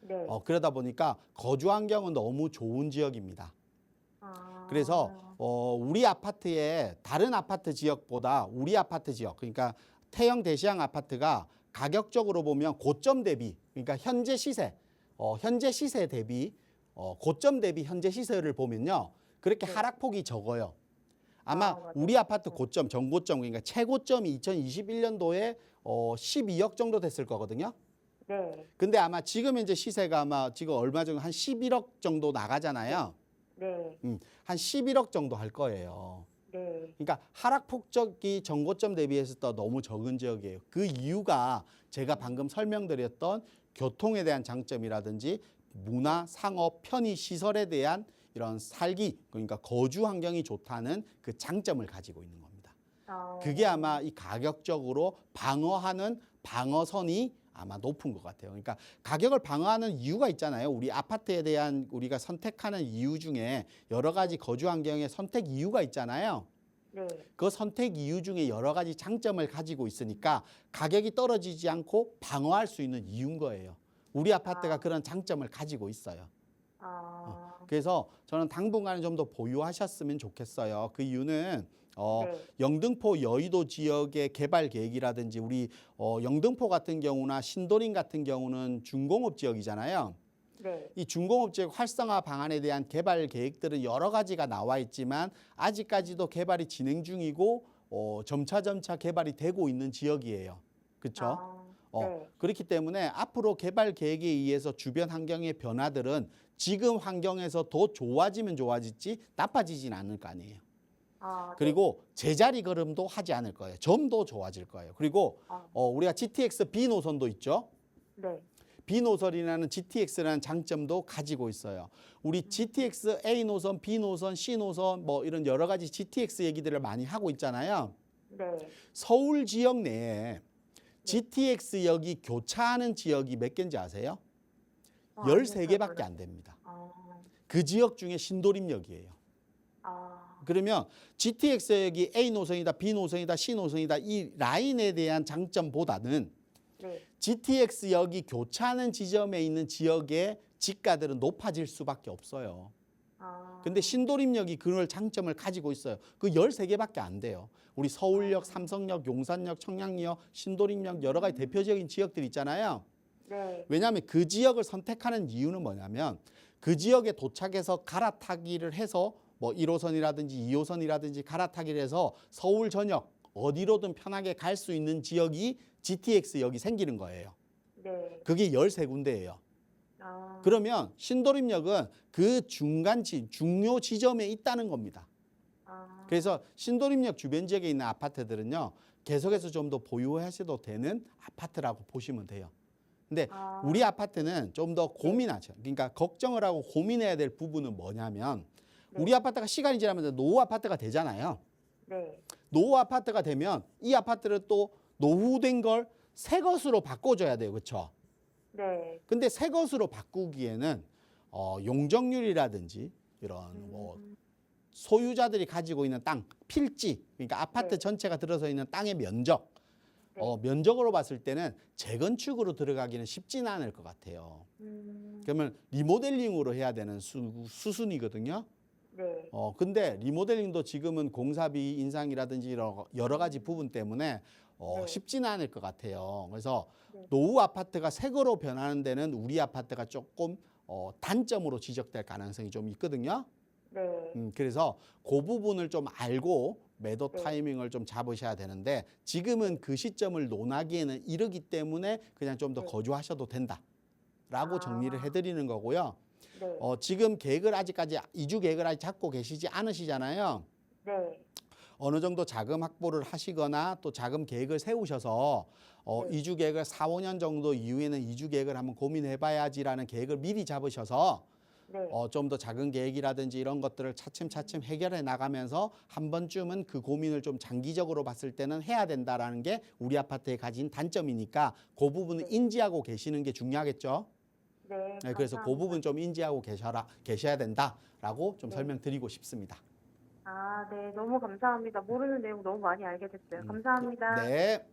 네. 그러다 보니까 거주 환경은 너무 좋은 지역입니다. 아. 그래서 우리 아파트의 다른 아파트 지역보다 우리 아파트 지역 그러니까 태형 대시양 아파트가 가격적으로 보면 고점 대비 그러니까 현재 시세 대비 고점 대비 현재 시세를 보면요 그렇게 네. 하락폭이 적어요. 아마 맞아요. 우리 아파트 고점 정고점 그러니까 최고점이 2021년도에 12억 정도 됐을 거거든요. 네. 근데 아마 지금 현재 시세가 아마 지금 얼마 정도 한 11억 정도 나가잖아요. 네. 한 11억 정도 할 거예요. 네. 그러니까 하락폭적이 정고점 대비해서 또 너무 적은 지역이에요. 그 이유가 제가 방금 설명드렸던 교통에 대한 장점이라든지 문화, 상업, 편의 시설에 대한 이런 살기 그러니까 거주 환경이 좋다는 그 장점을 가지고 있는 겁니다. 그게 아마 이 가격적으로 방어하는 방어선이 아마 높은 것 같아요. 그러니까 가격을 방어하는 이유가 있잖아요. 우리 아파트에 대한 우리가 선택하는 이유 중에 여러 가지 거주 환경의 선택 이유가 있잖아요. 네. 그 선택 이유 중에 여러 가지 장점을 가지고 있으니까 가격이 떨어지지 않고 방어할 수 있는 이유인 거예요. 우리 아파트가 그런 장점을 가지고 있어요. 그래서 저는 당분간은 좀 더 보유하셨으면 좋겠어요. 그 이유는 네. 영등포 여의도 지역의 개발 계획이라든지 우리 영등포 같은 경우나 신도림 같은 경우는 중공업 지역이잖아요. 네. 이 중공업 지역 활성화 방안에 대한 개발 계획들은 여러 가지가 나와 있지만 아직까지도 개발이 진행 중이고 점차 개발이 되고 있는 지역이에요. 그렇죠? 네. 그렇기 때문에 앞으로 개발 계획에 의해서 주변 환경의 변화들은 지금 환경에서 더 좋아지면 좋아지지 나빠지진 않을 거 아니에요. 그리고 제자리 걸음도 하지 않을 거예요. 좀 더 좋아질 거예요. 그리고 우리가 GTX B 노선도 있죠. 네. B 노선이라는 GTX라는 장점도 가지고 있어요. 우리 GTX A 노선, B 노선, C 노선 뭐 이런 여러 가지 GTX 얘기들을 많이 하고 있잖아요. 네. 서울 지역 내에 GTX역이 교차하는 지역이 몇 개인지 아세요? 13개밖에 안 됩니다. 그 지역 중에 신도림역이에요. 그러면 GTX역이 A 노선이다, B 노선이다, C 노선이다 이 라인에 대한 장점보다는 네. GTX역이 교차하는 지점에 있는 지역의 지가들은 높아질 수밖에 없어요. 근데 신도림역이 그런 장점을 가지고 있어요. 그 13개밖에 안 돼요. 우리 서울역, 삼성역, 용산역, 청량리역, 신도림역 여러 가지 대표적인 지역들이 있잖아요. 네. 왜냐하면 그 지역을 선택하는 이유는 뭐냐면 그 지역에 도착해서 갈아타기를 해서 뭐 1호선이라든지 2호선이라든지 갈아타기를 해서 서울 전역 어디로든 편하게 갈 수 있는 지역이 GTX역이 생기는 거예요. 네. 그게 13군데예요. 그러면 신도림역은 그 중요 지점에 있다는 겁니다. 그래서 신도림역 주변 지역에 있는 아파트들은요. 계속해서 좀 더 보유하셔도 되는 아파트라고 보시면 돼요. 근데 우리 아파트는 좀 더 고민하죠. 그러니까 걱정을 하고 고민해야 될 부분은 뭐냐면 우리 아파트가 시간이 지나면서 노후 아파트가 되잖아요. 네. 노후 아파트가 되면 이 아파트를 또 노후된 걸 새 것으로 바꿔줘야 돼요. 그렇죠? 네. 근데 새 것으로 바꾸기에는 용적률이라든지 이런 뭐 소유자들이 가지고 있는 땅, 필지, 그러니까 아파트 네. 전체가 들어서 있는 땅의 면적, 네. 면적으로 봤을 때는 재건축으로 들어가기는 쉽지는 않을 것 같아요. 그러면 리모델링으로 해야 되는 수순이거든요. 네. 근데 리모델링도 지금은 공사비 인상이라든지 여러 가지 부분 때문에 네. 쉽지는 않을 것 같아요. 그래서 네. 노후 아파트가 새 거로 변하는 데는 우리 아파트가 조금 단점으로 지적될 가능성이 좀 있거든요. 네. 그래서 그 부분을 좀 알고 매도 네. 타이밍을 좀 잡으셔야 되는데 지금은 그 시점을 논하기에는 이르기 때문에 그냥 좀 더 네. 거주하셔도 된다라고 정리를 해드리는 거고요. 네. 지금 계획을 아직까지 이주 계획을 아직 잡고 계시지 않으시잖아요. 네. 어느 정도 자금 확보를 하시거나 또 자금 계획을 세우셔서 네. 이주 계획을 4, 5년 정도 이후에는 이주 계획을 한번 고민해 봐야지라는 계획을 미리 잡으셔서 네. 좀 더 작은 계획이라든지 이런 것들을 차츰차츰 해결해 나가면서 한 번쯤은 그 고민을 좀 장기적으로 봤을 때는 해야 된다라는 게 우리 아파트에 가진 단점이니까 그 부분을 인지하고 계시는 게 중요하겠죠. 네. 네, 그래서 그 감사합니다. 부분 좀 인지하고 계셔야 된다라고 좀 네. 설명드리고 싶습니다. 아, 네. 너무 감사합니다. 모르는 내용 너무 많이 알게 됐어요. 감사합니다. 네.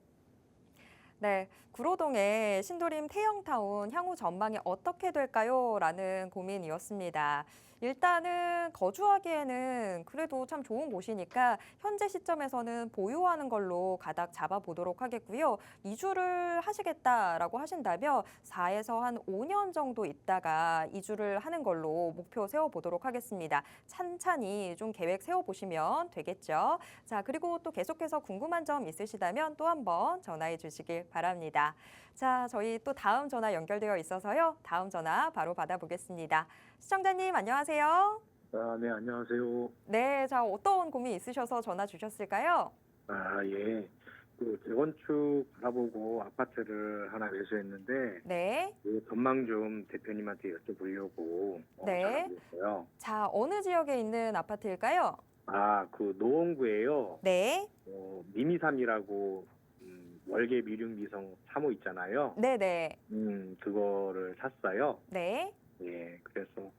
네, 구로동의 신도림 태영타운 향후 전망이 어떻게 될까요? 라는 고민이었습니다. 일단은 거주하기에는 그래도 참 좋은 곳이니까 현재 시점에서는 보유하는 걸로 가닥 잡아보도록 하겠고요. 이주를 하시겠다라고 하신다면 4에서 한 5년 정도 있다가 이주를 하는 걸로 목표 세워보도록 하겠습니다. 찬찬히 좀 계획 세워보시면 되겠죠. 자, 그리고 또 계속해서 궁금한 점 있으시다면 또 한번 전화해 주시길 바랍니다. 자, 저희 또 다음 전화 연결되어 있어서요. 다음 전화 바로 받아보겠습니다. 시청자님 안녕하세요. 아, 네, 안녕하세요. 네, 자, 어떤 고민 있으셔서 전화 주셨을까요? 아, 예. 그 재건축 알아보고 아파트를 하나 매수했는데 네, 그 전망 좀 대표님한테 여쭤보려고 네. 전화드렸어요. 자, 어느 지역에 있는 아파트일까요? 아, 그 노원구에요. 네, 미미삼이라고 월계 미륵미성 3호 있잖아요. 네네, 그거를 샀어요. 네, 예, 그래서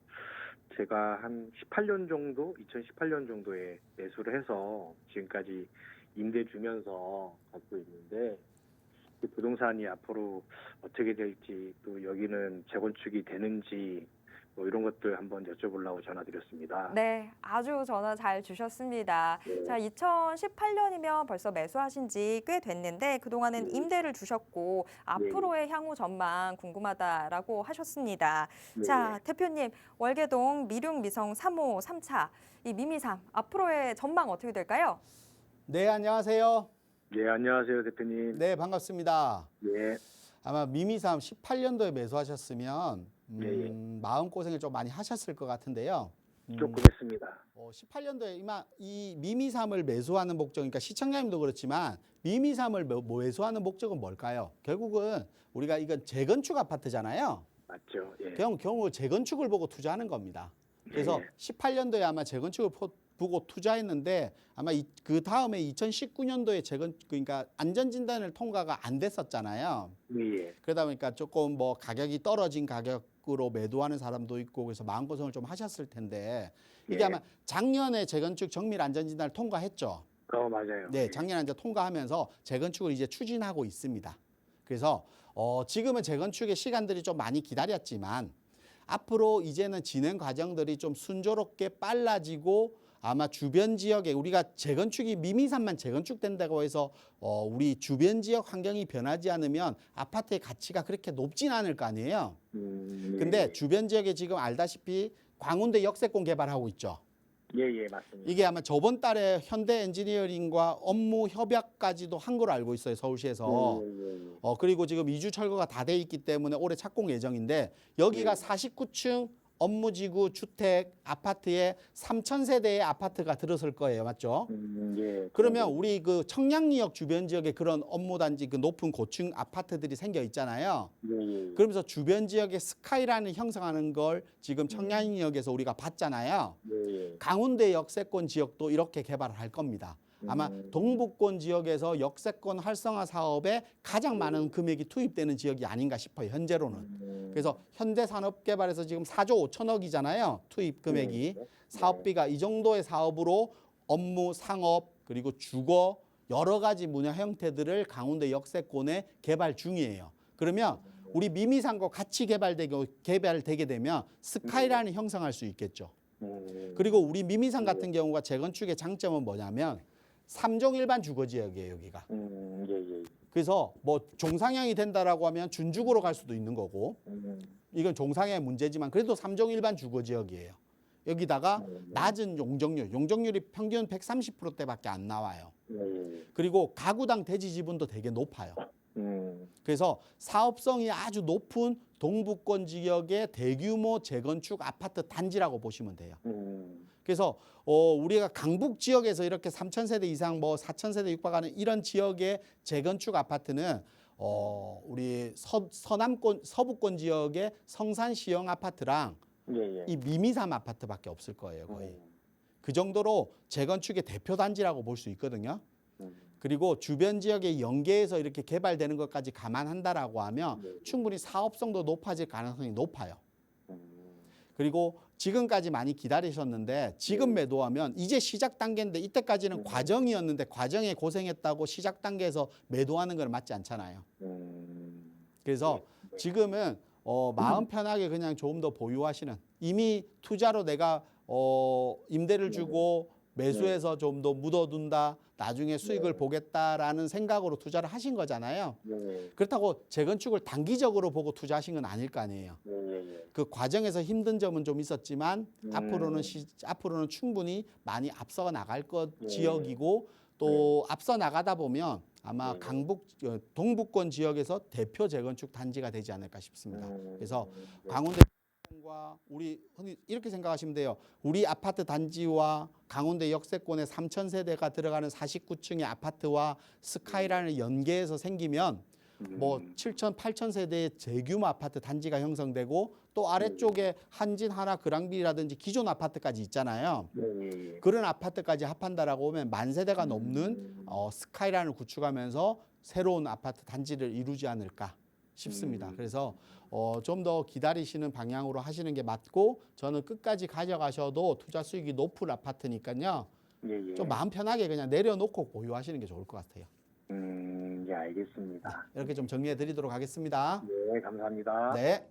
제가 한 18년 정도, 2018년 정도에 매수를 해서 지금까지 임대 주면서 갖고 있는데 그 부동산이 앞으로 어떻게 될지 또 여기는 재건축이 되는지 뭐 이런 것들 한번 여쭤보려고 전화드렸습니다. 네, 아주 전화 잘 주셨습니다. 네. 자, 2018년이면 벌써 매수하신 지 꽤 됐는데 그동안은 임대를 주셨고 앞으로의 향후 전망 궁금하다라고 하셨습니다. 네. 자, 대표님, 월계동 미륵미성 3호 3차 이 미미삼 앞으로의 전망 어떻게 될까요? 네, 안녕하세요. 예, 안녕하세요, 대표님. 네, 반갑습니다. 예, 아마 미미삼 18년도에 매수하셨으면 예, 예. 마음고생을 좀 많이 하셨을 것 같은데요. 조금 했습니다. 18년도에 이 미미삼을 매수하는 목적, 그러니까 시청자님도 그렇지만 미미삼을 매수하는 목적은 뭘까요? 결국은 우리가 이건 재건축 아파트잖아요. 맞죠? 예. 경우 재건축을 보고 투자하는 겁니다. 그래서 예. 18년도에 아마 재건축을 보고 투자했는데 아마 그 다음에 2019년도에 그러니까 안전진단을 통과가 안 됐었잖아요. 예. 그러다 보니까 조금 뭐 가격이 떨어진 가격으로 매도하는 사람도 있고 그래서 마음고생을 좀 하셨을 텐데 이게 예. 아마 작년에 재건축 정밀 안전진단을 통과했죠. 맞아요. 네, 작년에 이제 통과하면서 재건축을 이제 추진하고 있습니다. 그래서 지금은 재건축의 시간들이 좀 많이 기다렸지만 앞으로 이제는 진행 과정들이 좀 순조롭게 빨라지고 아마 주변 지역에 우리가 재건축이 미미삼만 재건축된다고 해서 우리 주변 지역 환경이 변하지 않으면 아파트의 가치가 그렇게 높진 않을 거 아니에요. 근데 주변 지역에 지금 알다시피 광운대 역세권 개발하고 있죠. 예, 맞습니다. 이게 아마 저번 달에 현대 엔지니어링과 업무 협약까지도 한 걸로 알고 있어요, 서울시에서. 그리고 지금 이주 철거가 다 돼 있기 때문에 올해 착공 예정인데 여기가 49층 업무지구 주택 아파트에 3,000세대의 아파트가 들어설 거예요, 맞죠? 예. 그러면 우리 그 청량리역 주변 지역에 그런 업무단지 그 높은 고층 아파트들이 생겨 있잖아요. 예. 그러면서 주변 지역에 스카이라인을 형성하는 걸 지금 청량리역에서 우리가 봤잖아요. 예. 강운대 역세권 지역도 이렇게 개발을 할 겁니다. 아마 동북권 지역에서 역세권 활성화 사업에 가장 많은 금액이 투입되는 지역이 아닌가 싶어요, 현재로는. 그래서 현대산업개발에서 지금 4조 5천억이잖아요, 투입 금액이. 사업비가 이 정도의 사업으로 업무, 상업, 그리고 주거 여러 가지 분야 형태들을 강운대 역세권에 개발 중이에요. 그러면 우리 미미산과 같이 개발되게 되면 스카이라인을 형성할 수 있겠죠. 그리고 우리 미미산 같은 경우가 재건축의 장점은 뭐냐면 3종 일반 주거 지역이에요, 여기가. 예. 그래서 뭐 종상향이 된다라고 하면 준주거로 갈 수도 있는 거고 이건 종상향의 문제지만 그래도 3종 일반 주거 지역이에요. 여기다가 낮은 용적률이 평균 130%대밖에 안 나와요. 그리고 가구당 대지 지분도 되게 높아요. 그래서 사업성이 아주 높은 동북권 지역의 대규모 재건축 아파트 단지라고 보시면 돼요. 그래서 우리가 강북 지역에서 이렇게 3,000세대 이상 뭐 4,000세대 육박하는 이런 지역의 재건축 아파트는 우리 서부권 지역의 성산 시형 아파트랑 예, 예. 이 미미삼 아파트밖에 없을 거예요, 거의. 음, 그 정도로 재건축의 대표 단지라고 볼 수 있거든요. 음, 그리고 주변 지역에 연계해서 이렇게 개발되는 것까지 감안한다라고 하면 네. 충분히 사업성도 높아질 가능성이 높아요. 음, 그리고 지금까지 많이 기다리셨는데 지금 네. 매도하면 이제 시작 단계인데 이때까지는 과정이었는데 과정에 고생했다고 시작 단계에서 매도하는 건 맞지 않잖아요. 그래서 지금은 마음 편하게 그냥 조금 더 보유하시는, 이미 투자로 내가 임대를 주고 매수해서 좀 더 묻어둔다, 나중에 수익을 보겠다라는 생각으로 투자를 하신 거잖아요. 네. 그렇다고 재건축을 단기적으로 보고 투자하신 건 아닐 거 아니에요. 예, 예, 예. 그 과정에서 힘든 점은 좀 있었지만 앞으로는 충분히 많이 앞서 나갈 것 지역이고, 또 앞서 나가다 보면 아마 동북권 지역에서 대표 재건축 단지가 되지 않을까 싶습니다. 그래서 강원도 과 우리 흔히 이렇게 생각하시면 돼요. 우리 아파트 단지와 강원도 역세권의 3,000세대가 들어가는 49층의 아파트와 스카이라인을 연계해서 생기면 뭐 7,000, 8,000세대의 대규모 아파트 단지가 형성되고, 또 아래쪽에 한진, 하나, 그랑빌이라든지 기존 아파트까지 있잖아요. 그런 아파트까지 합한다라고 하면 만 세대가 넘는 스카이라인을 구축하면서 새로운 아파트 단지를 이루지 않을까 싶습니다. 그래서 좀 더 기다리시는 방향으로 하시는 게 맞고, 저는 끝까지 가져가셔도 투자 수익이 높을 아파트니까요. 예, 예. 좀 마음 편하게 그냥 내려놓고 보유하시는 게 좋을 것 같아요. 예, 알겠습니다. 이렇게 좀 정리해 드리도록 하겠습니다. 네, 감사합니다. 네.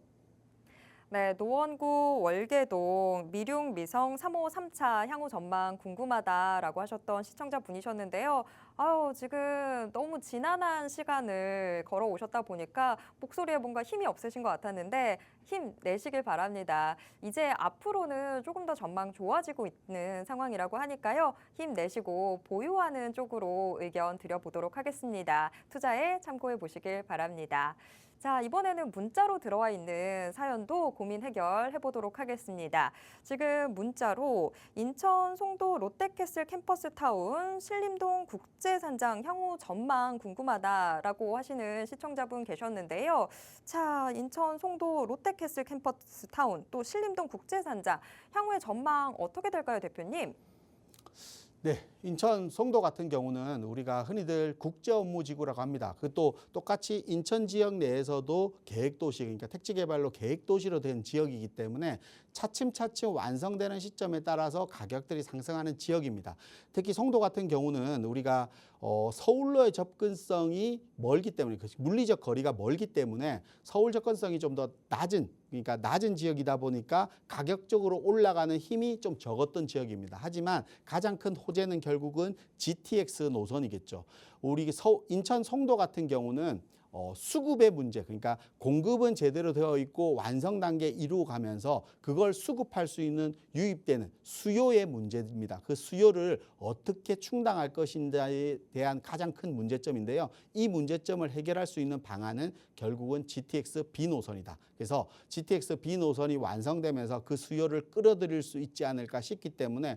네, 노원구 월계동 미룡 미성 3호 3차 향후 전망 궁금하다라고 하셨던 시청자분이셨는데요. 아유, 지금 너무 지난한 시간을 걸어오셨다 보니까 목소리에 뭔가 힘이 없으신 것 같았는데 힘 내시길 바랍니다. 이제 앞으로는 조금 더 전망 좋아지고 있는 상황이라고 하니까요. 힘 내시고 보유하는 쪽으로 의견 드려보도록 하겠습니다. 투자에 참고해 보시길 바랍니다. 자, 이번에는 문자로 들어와 있는 사연도 고민 해결해 보도록 하겠습니다. 지금 문자로 인천 송도 롯데캐슬 캠퍼스타운 신림동 국제산장 향후 전망 궁금하다라고 하시는 시청자분 계셨는데요. 자, 인천 송도 롯데캐슬 캠퍼스타운 또 신림동 국제산장 향후의 전망 어떻게 될까요, 대표님? 네, 인천 송도 같은 경우는 우리가 흔히들 국제업무지구라고 합니다. 그 또 똑같이 인천 지역 내에서도 계획도시, 그러니까 택지개발로 계획도시로 된 지역이기 때문에 차츰차츰 완성되는 시점에 따라서 가격들이 상승하는 지역입니다. 특히 송도 같은 경우는 우리가 서울로의 접근성이 멀기 때문에, 물리적 거리가 멀기 때문에 서울 접근성이 좀 더 낮은 지역이다 보니까 가격적으로 올라가는 힘이 좀 적었던 지역입니다. 하지만 가장 큰 호재는 결국은 GTX 노선이겠죠. 우리 인천 송도 같은 경우는 수급의 문제, 그러니까 공급은 제대로 되어 있고 완성 단계 이루어 가면서 그걸 수급할 수 있는 유입되는 수요의 문제입니다. 그 수요를 어떻게 충당할 것인가에 대한 가장 큰 문제점인데요. 이 문제점을 해결할 수 있는 방안은 결국은 GTX B 노선이다. 그래서 GTX B 노선이 완성되면서 그 수요를 끌어들일 수 있지 않을까 싶기 때문에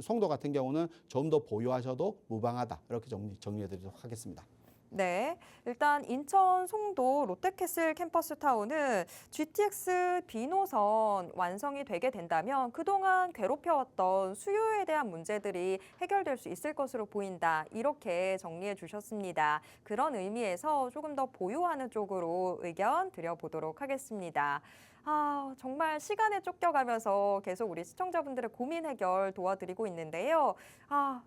송도 같은 경우는 좀 더 보유하셔도 무방하다. 이렇게 정리해 드리도록 하겠습니다. 네, 일단 인천 송도 롯데캐슬 캠퍼스타운은 GTX B 노선 완성이 되게 된다면 그동안 괴롭혀왔던 수요에 대한 문제들이 해결될 수 있을 것으로 보인다. 이렇게 정리해 주셨습니다. 그런 의미에서 조금 더 보유하는 쪽으로 의견 드려보도록 하겠습니다. 정말 시간에 쫓겨가면서 계속 우리 시청자분들의 고민 해결 도와드리고 있는데요.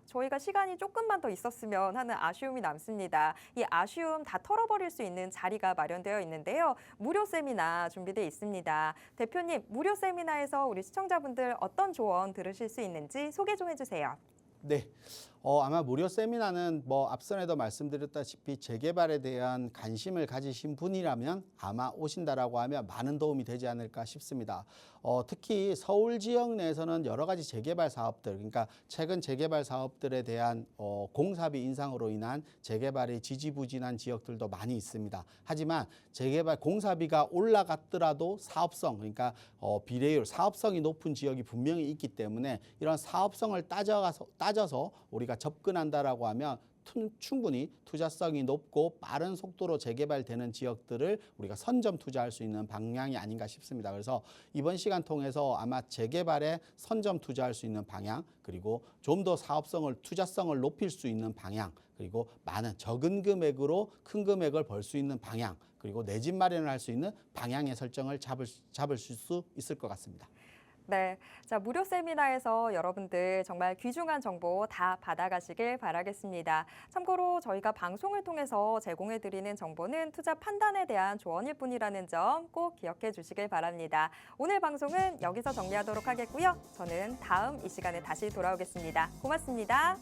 저희가 시간이 조금만 더 있었으면 하는 아쉬움이 남습니다. 이 아쉬움 다 털어버릴 수 있는 자리가 마련되어 있는데요. 무료 세미나 준비되어 있습니다. 대표님, 무료 세미나에서 우리 시청자분들 어떤 조언 들으실 수 있는지 소개 좀 해주세요. 네. 아마 무료 세미나는 앞선에도 말씀드렸다시피 재개발에 대한 관심을 가지신 분이라면 아마 오신다라고 하면 많은 도움이 되지 않을까 싶습니다. 특히 서울 지역 내에서는 여러 가지 재개발 사업들, 그러니까 최근 재개발 사업들에 대한 공사비 인상으로 인한 재개발이 지지부진한 지역들도 많이 있습니다. 하지만 재개발 공사비가 올라갔더라도 사업성, 그러니까 비례율, 사업성이 높은 지역이 분명히 있기 때문에 이런 사업성을 따져서 우리가 접근한다라고 하면 충분히 투자성이 높고 빠른 속도로 재개발되는 지역들을 우리가 선점 투자할 수 있는 방향이 아닌가 싶습니다. 그래서 이번 시간 통해서 아마 재개발에 선점 투자할 수 있는 방향, 그리고 좀 더 사업성을, 투자성을 높일 수 있는 방향, 그리고 많은 적은 금액으로 큰 금액을 벌 수 있는 방향, 그리고 내 집 마련을 할 수 있는 방향의 설정을 잡을 수 있을 것 같습니다. 네, 자, 무료 세미나에서 여러분들 정말 귀중한 정보 다 받아가시길 바라겠습니다. 참고로 저희가 방송을 통해서 제공해드리는 정보는 투자 판단에 대한 조언일 뿐이라는 점 꼭 기억해 주시길 바랍니다. 오늘 방송은 여기서 정리하도록 하겠고요. 저는 다음 이 시간에 다시 돌아오겠습니다. 고맙습니다.